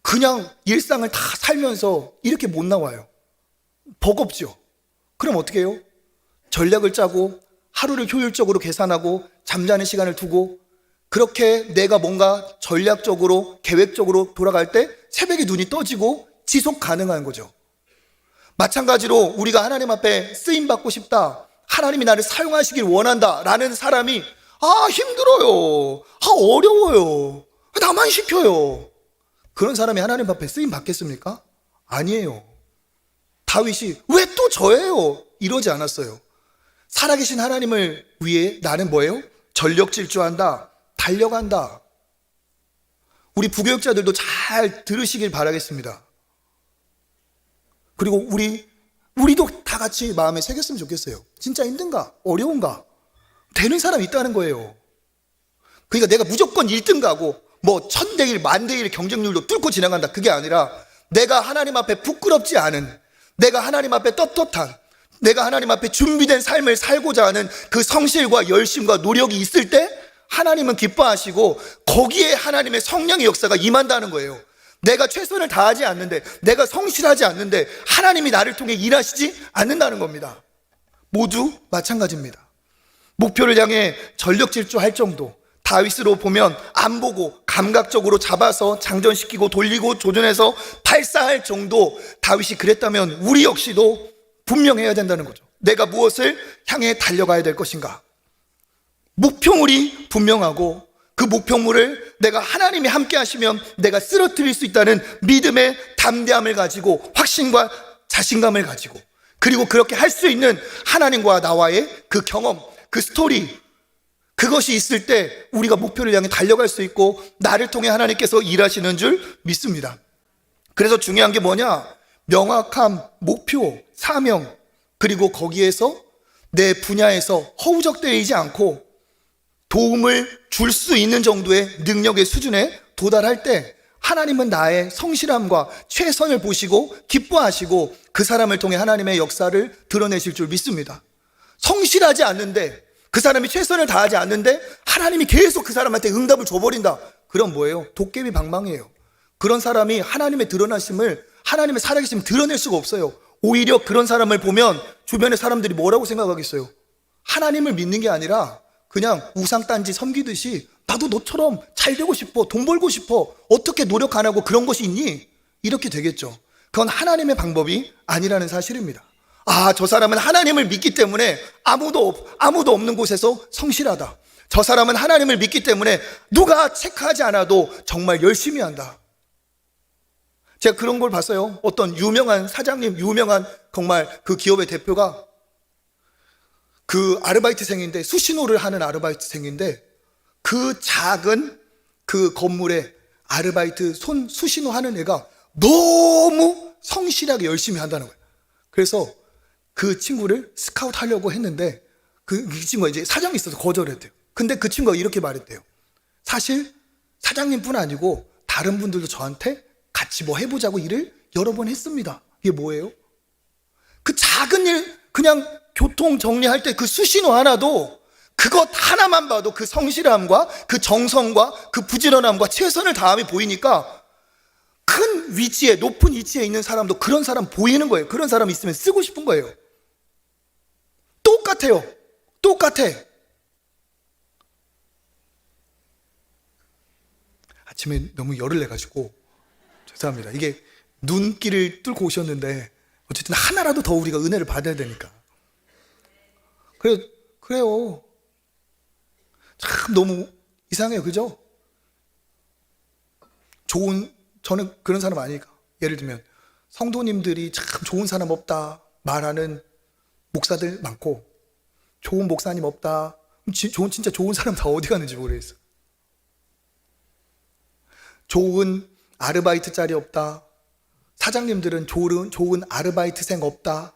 그냥 일상을 다 살면서 이렇게 못 나와요. 버겁죠? 그럼 어떻게 해요? 전략을 짜고 하루를 효율적으로 계산하고 잠자는 시간을 두고 그렇게 내가 뭔가 전략적으로 계획적으로 돌아갈 때 새벽에 눈이 떠지고 지속 가능한 거죠. 마찬가지로 우리가 하나님 앞에 쓰임받고 싶다, 하나님이 나를 사용하시길 원한다 라는 사람이 힘들어요, 어려워요, 나만 시켜요, 그런 사람이 하나님 앞에 쓰임 받겠습니까? 아니에요. 다윗이 왜 또 저예요? 이러지 않았어요. 살아계신 하나님을 위해 나는 뭐예요? 전력 질주한다, 달려간다. 우리 부교육자들도 잘 들으시길 바라겠습니다. 그리고 우리도 다 같이 마음에 새겼으면 좋겠어요. 진짜 힘든가? 어려운가? 되는 사람이 있다는 거예요. 그러니까 내가 무조건 1등 가고 뭐 1000대1, 10,000대1 경쟁률로 뚫고 지나간다, 그게 아니라 내가 하나님 앞에 부끄럽지 않은, 내가 하나님 앞에 떳떳한, 내가 하나님 앞에 준비된 삶을 살고자 하는 그 성실과 열심과 노력이 있을 때 하나님은 기뻐하시고 거기에 하나님의 성령의 역사가 임한다는 거예요. 내가 최선을 다하지 않는데, 내가 성실하지 않는데 하나님이 나를 통해 일하시지 않는다는 겁니다. 모두 마찬가지입니다. 목표를 향해 전력 질주할 정도, 다윗으로 보면 안 보고 감각적으로 잡아서 장전시키고 돌리고 조준해서 발사할 정도 다윗이 그랬다면 우리 역시도 분명해야 된다는 거죠. 내가 무엇을 향해 달려가야 될 것인가? 목표물이 분명하고 그 목표물을 내가 하나님이 함께 하시면 내가 쓰러뜨릴 수 있다는 믿음의 담대함을 가지고, 확신과 자신감을 가지고, 그리고 그렇게 할 수 있는 하나님과 나와의 그 경험, 그 스토리, 그것이 있을 때 우리가 목표를 향해 달려갈 수 있고 나를 통해 하나님께서 일하시는 줄 믿습니다. 그래서 중요한 게 뭐냐? 명확한 목표, 사명, 그리고 거기에서 내 분야에서 허우적대이지 않고 도움을 줄 수 있는 정도의 능력의 수준에 도달할 때 하나님은 나의 성실함과 최선을 보시고 기뻐하시고 그 사람을 통해 하나님의 역사를 드러내실 줄 믿습니다. 성실하지 않는데, 그 사람이 최선을 다하지 않는데 하나님이 계속 그 사람한테 응답을 줘버린다, 그럼 뭐예요? 도깨비 방망이에요. 그런 사람이 하나님의 드러나심을, 하나님의 살아계심을 드러낼 수가 없어요. 오히려 그런 사람을 보면 주변의 사람들이 뭐라고 생각하겠어요? 하나님을 믿는 게 아니라 그냥 우상단지 섬기듯이 나도 너처럼 잘 되고 싶어, 돈 벌고 싶어, 어떻게 노력 안 하고 그런 것이 있니? 이렇게 되겠죠. 그건 하나님의 방법이 아니라는 사실입니다. 저 사람은 하나님을 믿기 때문에 아무도 없는 곳에서 성실하다, 저 사람은 하나님을 믿기 때문에 누가 체크하지 않아도 정말 열심히 한다. 제가 그런 걸 봤어요. 어떤 유명한 사장님, 유명한 정말 그 기업의 대표가 그 아르바이트생인데, 수신호를 하는 아르바이트생인데, 그 작은 그 건물에 아르바이트 수신호 하는 애가 너무 성실하게 열심히 한다는 거예요. 그래서 그 친구를 스카우트 하려고 했는데, 그 친구가 이제 사장이 있어서 거절했대요. 근데 그 친구가 이렇게 말했대요. 사실 사장님뿐 아니고 다른 분들도 저한테 같이 뭐 해보자고 일을 여러 번 했습니다. 이게 뭐예요? 그 작은 일, 그냥 교통 정리할 때 그 수신호 하나도, 그것 하나만 봐도 그 성실함과 그 정성과 그 부지런함과 최선을 다함이 보이니까, 큰 위치에, 높은 위치에 있는 사람도 그런 사람 보이는 거예요. 그런 사람 있으면 쓰고 싶은 거예요. 똑같아요. 똑같아. 아침에 너무 열을 내가지고 죄송합니다. 이게 눈길을 뚫고 오셨는데 어쨌든 하나라도 더 우리가 은혜를 받아야 되니까. 그래요. 참 너무 이상해요. 그죠? 저는 그런 사람 아니니까. 예를 들면 성도님들이 참 좋은 사람 없다 말하는 목사들 많고, 좋은 목사님 없다, 진짜 좋은 사람 다 어디 갔는지 모르겠어. 좋은 아르바이트 자리 없다, 사장님들은 좋은 아르바이트생 없다,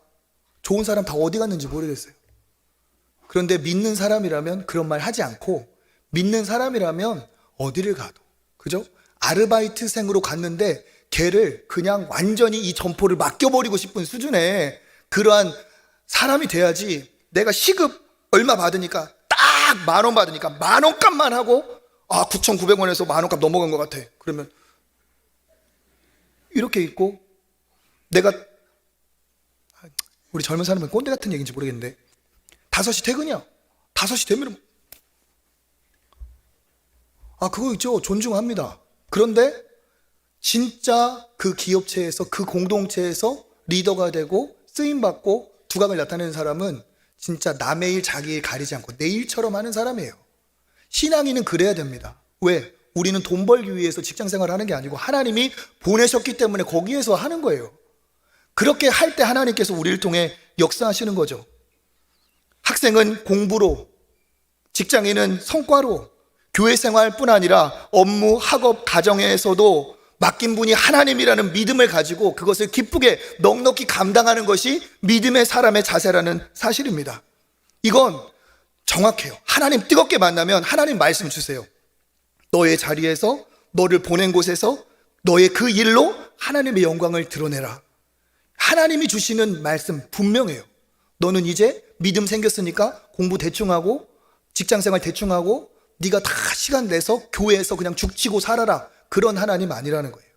좋은 사람 다 어디 갔는지 모르겠어요. 그런데 믿는 사람이라면 그런 말 하지 않고, 믿는 사람이라면 어디를 가도, 그죠? 아르바이트생으로 갔는데 걔를 그냥 완전히 이 점포를 맡겨버리고 싶은 수준의 그러한 사람이 돼야지. 내가 시급 얼마 받으니까 딱 10,000원 받으니까 10,000원 값만 하고 9,900원에서 10,000원 값 넘어간 것 같아. 그러면 이렇게 있고, 내가 우리 젊은 사람은 꼰대 같은 얘기인지 모르겠는데 5시 퇴근이야. 5시 되면 그거 있죠. 존중합니다. 그런데 진짜 그 기업체에서, 그 공동체에서 리더가 되고 쓰임받고 두각을 나타내는 사람은 진짜 남의 일 자기 일 가리지 않고 내 일처럼 하는 사람이에요. 신앙인은 그래야 됩니다. 왜? 우리는 돈 벌기 위해서 직장생활을 하는 게 아니고 하나님이 보내셨기 때문에 거기에서 하는 거예요. 그렇게 할 때 하나님께서 우리를 통해 역사하시는 거죠. 학생은 공부로, 직장인은 성과로, 교회 생활뿐 아니라 업무, 학업, 가정에서도 맡긴 분이 하나님이라는 믿음을 가지고 그것을 기쁘게 넉넉히 감당하는 것이 믿음의 사람의 자세라는 사실입니다. 이건 정확해요. 하나님 뜨겁게 만나면 하나님 말씀 주세요. 너의 자리에서, 너를 보낸 곳에서, 너의 그 일로 하나님의 영광을 드러내라. 하나님이 주시는 말씀 분명해요. 너는 이제 믿음 생겼으니까 공부 대충 하고 직장생활 대충 하고 네가 다 시간 내서 교회에서 그냥 죽치고 살아라. 그런 하나님 아니라는 거예요.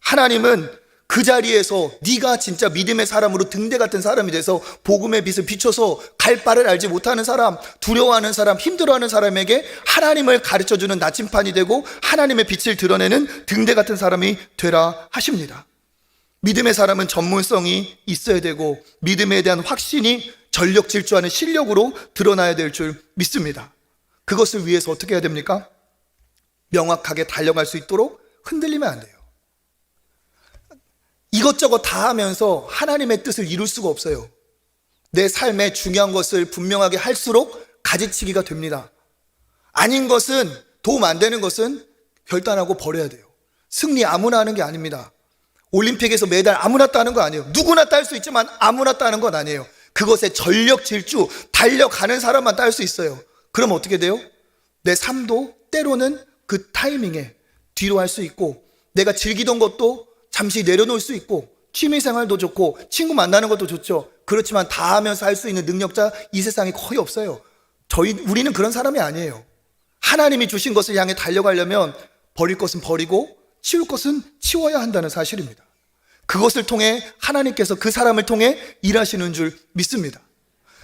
하나님은 그 자리에서 네가 진짜 믿음의 사람으로 등대 같은 사람이 돼서 복음의 빛을 비춰서 갈 바를 알지 못하는 사람, 두려워하는 사람, 힘들어하는 사람에게 하나님을 가르쳐주는 나침판이 되고 하나님의 빛을 드러내는 등대 같은 사람이 되라 하십니다. 믿음의 사람은 전문성이 있어야 되고 믿음에 대한 확신이 전력 질주하는 실력으로 드러나야 될 줄 믿습니다. 그것을 위해서 어떻게 해야 됩니까? 명확하게 달려갈 수 있도록 흔들리면 안 돼요. 이것저것 다 하면서 하나님의 뜻을 이룰 수가 없어요. 내 삶에 중요한 것을 분명하게 할수록 가지치기가 됩니다. 아닌 것은, 도움 안 되는 것은 결단하고 버려야 돼요. 승리 아무나 하는 게 아닙니다. 올림픽에서 메달 아무나 따는 거 아니에요. 누구나 딸 수 있지만 아무나 따는 건 아니에요. 그것에 전력 질주, 달려가는 사람만 딸 수 있어요. 그럼 어떻게 돼요? 내 삶도 때로는 그 타이밍에 뒤로 할 수 있고, 내가 즐기던 것도 잠시 내려놓을 수 있고, 취미생활도 좋고 친구 만나는 것도 좋죠. 그렇지만 다 하면서 할 수 있는 능력자 이 세상에 거의 없어요. 우리는 그런 사람이 아니에요. 하나님이 주신 것을 향해 달려가려면 버릴 것은 버리고 치울 것은 치워야 한다는 사실입니다. 그것을 통해 하나님께서 그 사람을 통해 일하시는 줄 믿습니다.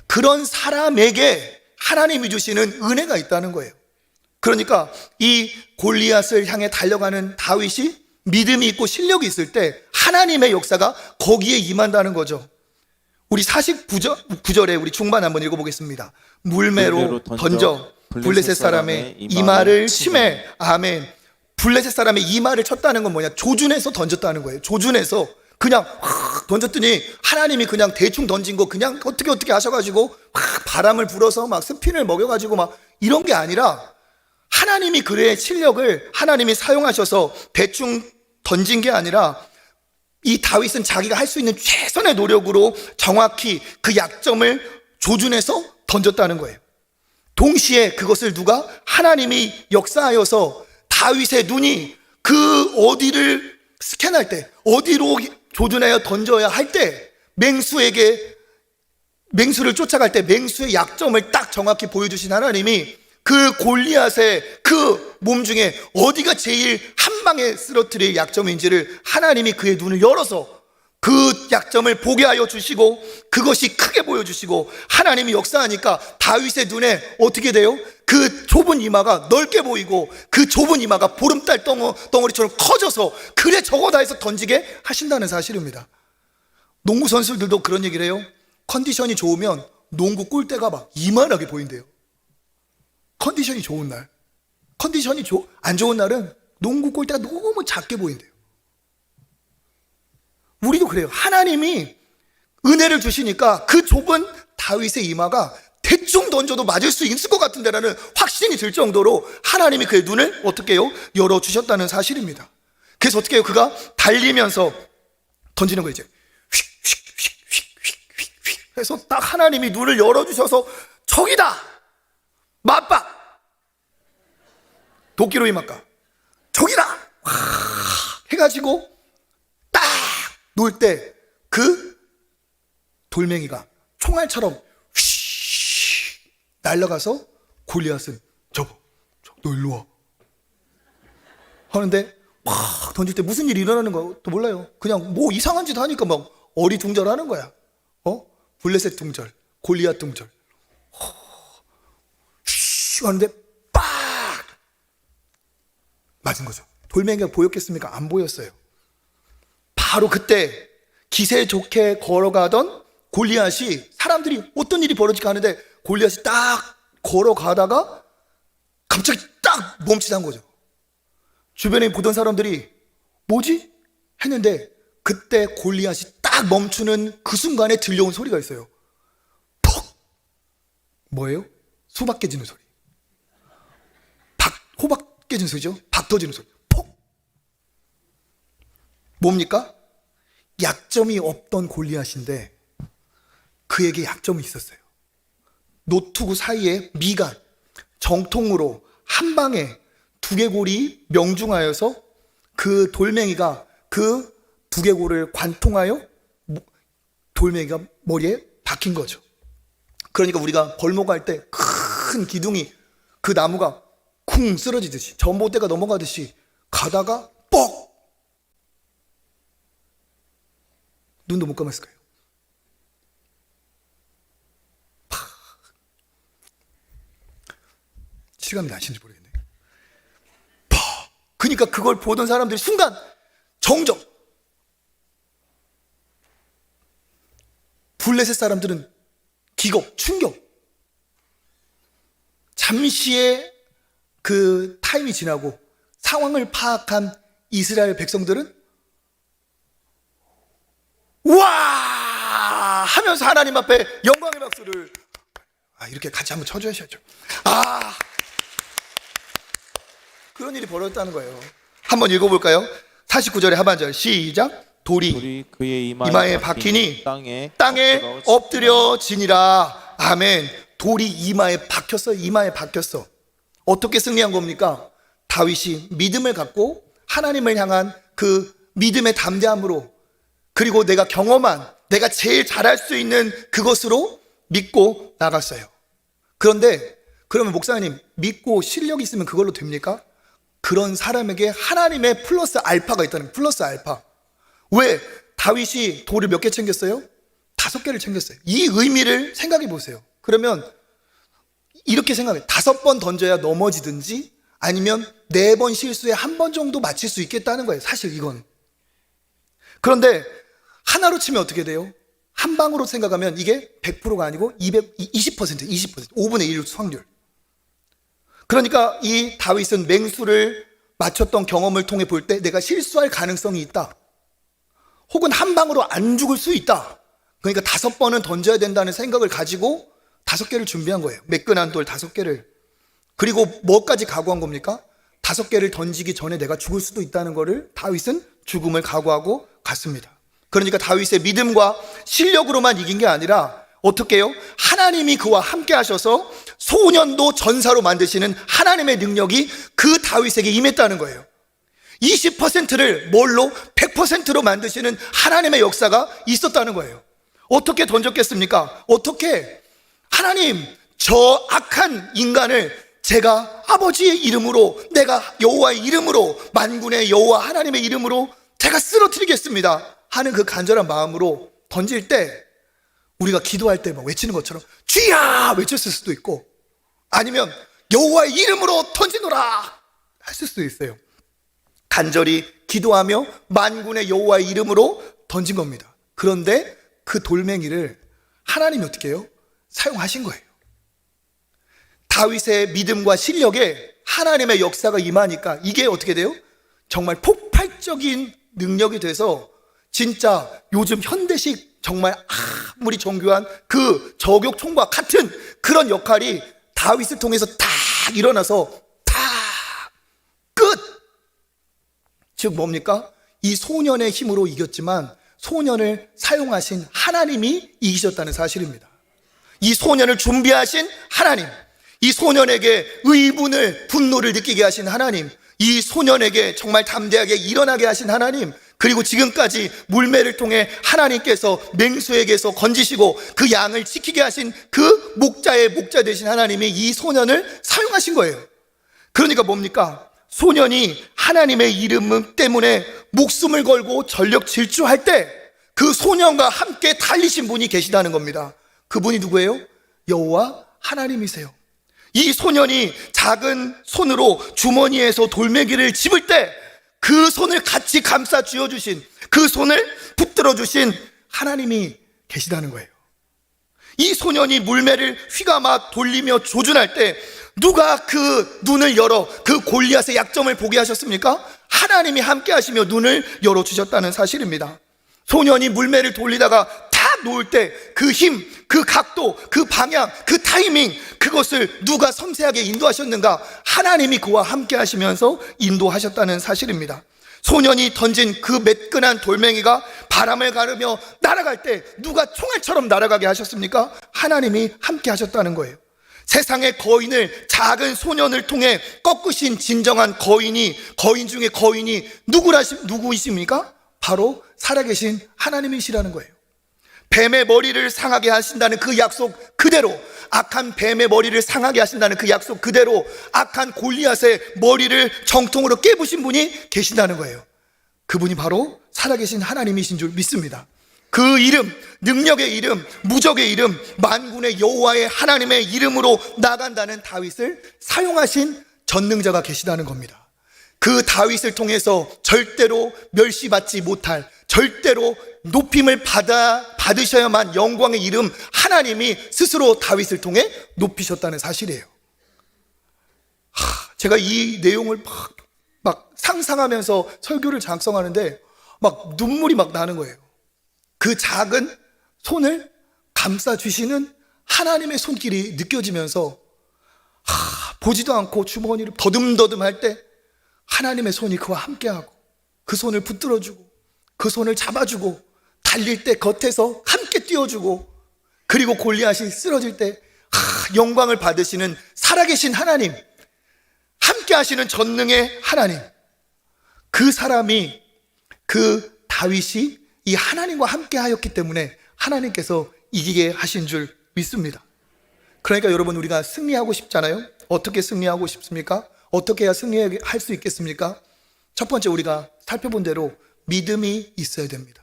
그런 사람에게 하나님이 주시는 은혜가 있다는 거예요. 그러니까 이 골리앗을 향해 달려가는 다윗이 믿음이 있고 실력이 있을 때 하나님의 역사가 거기에 임한다는 거죠. 우리 49절에 우리 중반 한번 읽어보겠습니다. 물매로 던져 블레셋 사람의 이마를 치매. 아멘. 블레셋 사람의 이마를 쳤다는 건 뭐냐? 조준해서 던졌다는 거예요. 조준해서 그냥 확 던졌더니 하나님이 그냥 대충 던진 거 그냥 어떻게 하셔가지고 막 바람을 불어서 막 스핀을 먹여가지고 막 이런 게 아니라 하나님이 그의 실력을 하나님이 사용하셔서 대충 던진 게 아니라 이 다윗은 자기가 할 수 있는 최선의 노력으로 정확히 그 약점을 조준해서 던졌다는 거예요. 동시에 그것을 누가? 하나님이 역사하여서 다윗의 눈이 그 어디를 스캔할 때, 어디로 조준하여 던져야 할 때, 맹수를 쫓아갈 때 맹수의 약점을 딱 정확히 보여주신 하나님이 그 골리앗의 그 몸 중에 어디가 제일 한 방에 쓰러뜨릴 약점인지를 하나님이 그의 눈을 열어서 그 약점을 보게 하여 주시고 그것이 크게 보여주시고 하나님이 역사하니까 다윗의 눈에 어떻게 돼요? 그 좁은 이마가 넓게 보이고 그 좁은 이마가 보름달 덩어리처럼 커져서 그래 저거 다 해서 던지게 하신다는 사실입니다. 농구 선수들도 그런 얘기를 해요. 컨디션이 좋으면 농구 골대가 막 이만하게 보인대요. 컨디션이 좋은 날. 컨디션이 안 좋은 날은 농구 골대가 너무 작게 보인대요. 우리도 그래요. 하나님이 은혜를 주시니까 그 좁은 다윗의 이마가 대충 던져도 맞을 수 있을 것 같은데라는 확신이 들 정도로 하나님이 그의 눈을 어떻게 해요? 열어주셨다는 사실입니다. 그래서 어떻게 해요? 그가 달리면서 던지는 거예요. 이제 휙 해서 딱 하나님이 눈을 열어주셔서 저기다! 맞박! 도끼로 이마까 저기다! 해가지고 딱 놓을 때 그 돌멩이가 총알처럼 휘 날아가서 골리앗은 저거 너 일로 와 하는데 막 던질 때 무슨 일이 일어나는 거 또 몰라요. 그냥 뭐 이상한 짓 하니까 막 어리둥절하는 거야. 블레셋 둥절, 골리앗 둥절. 휘 하는데 빡 맞은 거죠. 돌멩이가 보였겠습니까? 안 보였어요. 바로 그때 기세 좋게 걸어가던 골리앗이 사람들이 어떤 일이 벌어질까 하는데 골리앗이 딱 걸어가다가 갑자기 딱 멈칫한 거죠. 주변에 보던 사람들이 뭐지? 했는데 그때 골리앗이 딱 멈추는 그 순간에 들려온 소리가 있어요. 퍽! 뭐예요? 수박 깨지는 소리. 호박 깨지는 소리죠. 박 터지는 소리. 폭! 뭡니까? 약점이 없던 골리앗인데 그에게 약점이 있었어요. 노투구 사이에 미간, 정통으로 한 방에 두개골이 명중하여서 그 돌멩이가 그 두개골을 관통하여 돌멩이가 머리에 박힌 거죠. 그러니까 우리가 벌목할 때 큰 기둥이 그 나무가 쿵 쓰러지듯이 전봇대가 넘어가듯이 가다가 뻑! 눈도 못 감았을 거예요. 실감이 나시는지 모르겠네. 그러니까 그걸 보던 사람들이 순간 정적. 블레셋 사람들은 기겁, 충격. 잠시의 그 타임이 지나고 상황을 파악한 이스라엘 백성들은 와 하면서 하나님 앞에 영광의 박수를 이렇게 같이 한번 쳐주셔야죠. 그런 일이 벌어졌다는 거예요. 한번 읽어볼까요? 49절의 하반절 시작. 돌이 그의 이마에 박히니 땅에 엎드려지니라. 아멘. 돌이 이마에 박혔어. 이마에 박혔어. 어떻게 승리한 겁니까? 다윗이 믿음을 갖고 하나님을 향한 그 믿음의 담대함으로 그리고 내가 경험한 내가 제일 잘할 수 있는 그것으로 믿고 나갔어요. 그런데 그러면 목사님 믿고 실력이 있으면 그걸로 됩니까? 그런 사람에게 하나님의 플러스 알파가 있다는 거예요. 플러스 알파. 왜? 다윗이 돌을 몇 개 챙겼어요? 5개를 챙겼어요. 이 의미를 생각해 보세요. 그러면 이렇게 생각해요. 5번 던져야 넘어지든지 아니면 4번 실수에 1번 정도 맞힐 수 있겠다는 거예요. 사실 이건. 그런데 하나로 치면 어떻게 돼요? 한 방으로 생각하면 이게 100%가 아니고 20%, 5분의 1 확률. 그러니까 이 다윗은 맹수를 맞췄던 경험을 통해 볼 때 내가 실수할 가능성이 있다. 혹은 한 방으로 안 죽을 수 있다. 그러니까 5번은 던져야 된다는 생각을 가지고 5개를 준비한 거예요. 매끈한 돌 5개를. 그리고 뭐까지 각오한 겁니까? 5개를 던지기 전에 내가 죽을 수도 있다는 거를 다윗은 죽음을 각오하고 갔습니다. 그러니까 다윗의 믿음과 실력으로만 이긴 게 아니라 어떻게 해요? 하나님이 그와 함께 하셔서 소년도 전사로 만드시는 하나님의 능력이 그 다윗에게 임했다는 거예요. 20%를 뭘로? 100%로 만드시는 하나님의 역사가 있었다는 거예요. 어떻게 던졌겠습니까? 어떻게? 하나님, 저 악한 인간을 제가 아버지의 이름으로, 내가 여호와의 이름으로, 만군의 여호와 하나님의 이름으로 제가 쓰러뜨리겠습니다 하는 그 간절한 마음으로 던질 때, 우리가 기도할 때 막 외치는 것처럼 주야 외쳤을 수도 있고, 아니면 여호와의 이름으로 던지노라 했을 수도 있어요. 간절히 기도하며 만군의 여호와의 이름으로 던진 겁니다. 그런데 그 돌멩이를 하나님이 어떻게 해요? 사용하신 거예요. 다윗의 믿음과 실력에 하나님의 역사가 임하니까 이게 어떻게 돼요? 정말 폭발적인 능력이 돼서 진짜 요즘 현대식 정말 아무리 정교한 그 저격총과 같은 그런 역할이 다윗을 통해서 딱 일어나서 딱 끝! 즉 뭡니까? 이 소년의 힘으로 이겼지만 소년을 사용하신 하나님이 이기셨다는 사실입니다. 이 소년을 준비하신 하나님, 이 소년에게 의분을, 분노를 느끼게 하신 하나님, 이 소년에게 정말 담대하게 일어나게 하신 하나님, 그리고 지금까지 물매를 통해 하나님께서 맹수에게서 건지시고 그 양을 지키게 하신 그 목자의 목자 되신 하나님이 이 소년을 사용하신 거예요. 그러니까 뭡니까? 소년이 하나님의 이름 때문에 목숨을 걸고 전력 질주할 때 그 소년과 함께 달리신 분이 계시다는 겁니다. 그분이 누구예요? 여호와 하나님이세요. 이 소년이 작은 손으로 주머니에서 돌멩이를 집을 때 그 손을 같이 감싸 쥐어주신, 그 손을 붙들어 주신 하나님이 계시다는 거예요. 이 소년이 물매를 휘감아 돌리며 조준할 때 누가 그 눈을 열어 그 골리앗의 약점을 보게 하셨습니까? 하나님이 함께 하시며 눈을 열어주셨다는 사실입니다. 소년이 물매를 돌리다가 탁 놓을 때 그 힘, 그 각도, 그 방향, 그 타이밍, 그것을 누가 섬세하게 인도하셨는가? 하나님이 그와 함께 하시면서 인도하셨다는 사실입니다. 소년이 던진 그 매끈한 돌멩이가 바람을 가르며 날아갈 때 누가 총알처럼 날아가게 하셨습니까? 하나님이 함께 하셨다는 거예요. 세상의 거인을, 작은 소년을 통해 꺾으신 진정한 거인 중에 거인이 누구이십니까? 바로 살아계신 하나님이시라는 거예요. 뱀의 머리를 상하게 하신다는 그 약속 그대로, 악한 뱀의 머리를 상하게 하신다는 그 약속 그대로 악한 골리앗의 머리를 정통으로 깨부신 분이 계신다는 거예요. 그분이 바로 살아계신 하나님이신 줄 믿습니다. 그 이름, 능력의 이름, 무적의 이름, 만군의 여호와의 하나님의 이름으로 나간다는 다윗을 사용하신 전능자가 계시다는 겁니다. 그 다윗을 통해서 절대로 멸시받지 못할, 절대로 높임을 받으셔야만 영광의 이름 하나님이 스스로 다윗을 통해 높이셨다는 사실이에요. 제가 이 내용을 막 상상하면서 설교를 작성하는데 막 눈물이 막 나는 거예요. 그 작은 손을 감싸주시는 하나님의 손길이 느껴지면서 보지도 않고 주머니를 더듬더듬 할 때 하나님의 손이 그와 함께하고 그 손을 붙들어주고 그 손을 잡아주고 달릴 때 겉에서 함께 뛰어주고 그리고 골리앗이 쓰러질 때 영광을 받으시는 살아계신 하나님, 함께 하시는 전능의 하나님, 그 사람이, 그 다윗이 이 하나님과 함께 하였기 때문에 하나님께서 이기게 하신 줄 믿습니다. 그러니까 여러분, 우리가 승리하고 싶잖아요. 어떻게 승리하고 싶습니까? 어떻게 해야 승리할 수 있겠습니까? 첫 번째, 우리가 살펴본 대로 믿음이 있어야 됩니다.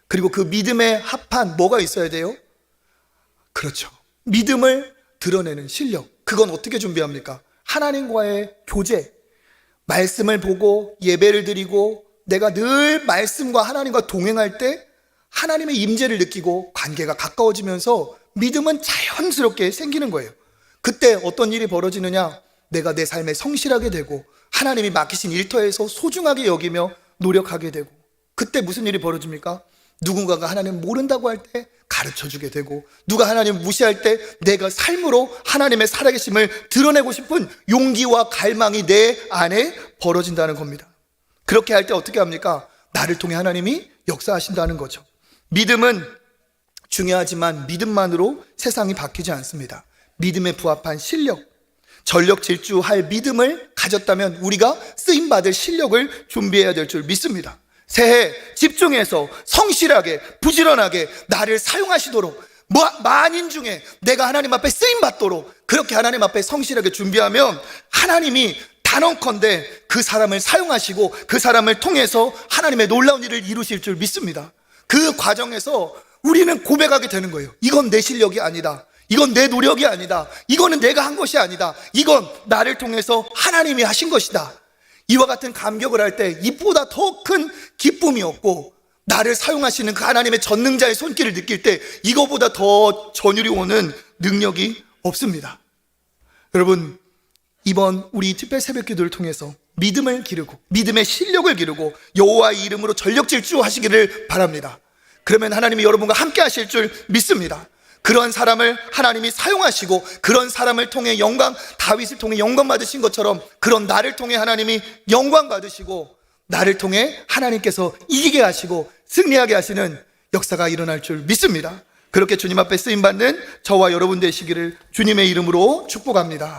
그리고 그 믿음에 합한 뭐가 있어야 돼요? 그렇죠, 믿음을 드러내는 실력. 그건 어떻게 준비합니까? 하나님과의 교제, 말씀을 보고 예배를 드리고 내가 늘 말씀과 하나님과 동행할 때 하나님의 임재를 느끼고 관계가 가까워지면서 믿음은 자연스럽게 생기는 거예요. 그때 어떤 일이 벌어지느냐? 내가 내 삶에 성실하게 되고 하나님이 맡기신 일터에서 소중하게 여기며 노력하게 되고, 그때 무슨 일이 벌어집니까? 누군가가 하나님 모른다고 할 때 가르쳐주게 되고, 누가 하나님 무시할 때 내가 삶으로 하나님의 살아계심을 드러내고 싶은 용기와 갈망이 내 안에 벌어진다는 겁니다. 그렇게 할 때 어떻게 합니까? 나를 통해 하나님이 역사하신다는 거죠. 믿음은 중요하지만 믿음만으로 세상이 바뀌지 않습니다. 믿음에 부합한 실력, 전력 질주할 믿음을 가졌다면 우리가 쓰임받을 실력을 준비해야 될 줄 믿습니다. 새해 집중해서 성실하게 부지런하게 나를 사용하시도록, 만인 중에 내가 하나님 앞에 쓰임받도록 그렇게 하나님 앞에 성실하게 준비하면 하나님이 단언컨대 그 사람을 사용하시고 그 사람을 통해서 하나님의 놀라운 일을 이루실 줄 믿습니다. 그 과정에서 우리는 고백하게 되는 거예요. 이건 내 실력이 아니다. 이건 내 노력이 아니다. 이거는 내가 한 것이 아니다. 이건 나를 통해서 하나님이 하신 것이다. 이와 같은 감격을 할 때 이보다 더 큰 기쁨이 없고, 나를 사용하시는 그 하나님의 전능자의 손길을 느낄 때 이거보다 더 전율이 오는 능력이 없습니다. 여러분, 이번 우리 특별 새벽기도를 통해서 믿음을 기르고 믿음의 실력을 기르고 여호와의 이름으로 전력 질주하시기를 바랍니다. 그러면 하나님이 여러분과 함께 하실 줄 믿습니다. 그런 사람을 하나님이 사용하시고 그런 사람을 통해 영광, 다윗을 통해 영광 받으신 것처럼 그런 나를 통해 하나님이 영광 받으시고 나를 통해 하나님께서 이기게 하시고 승리하게 하시는 역사가 일어날 줄 믿습니다. 그렇게 주님 앞에 쓰임받는 저와 여러분 되시기를 주님의 이름으로 축복합니다.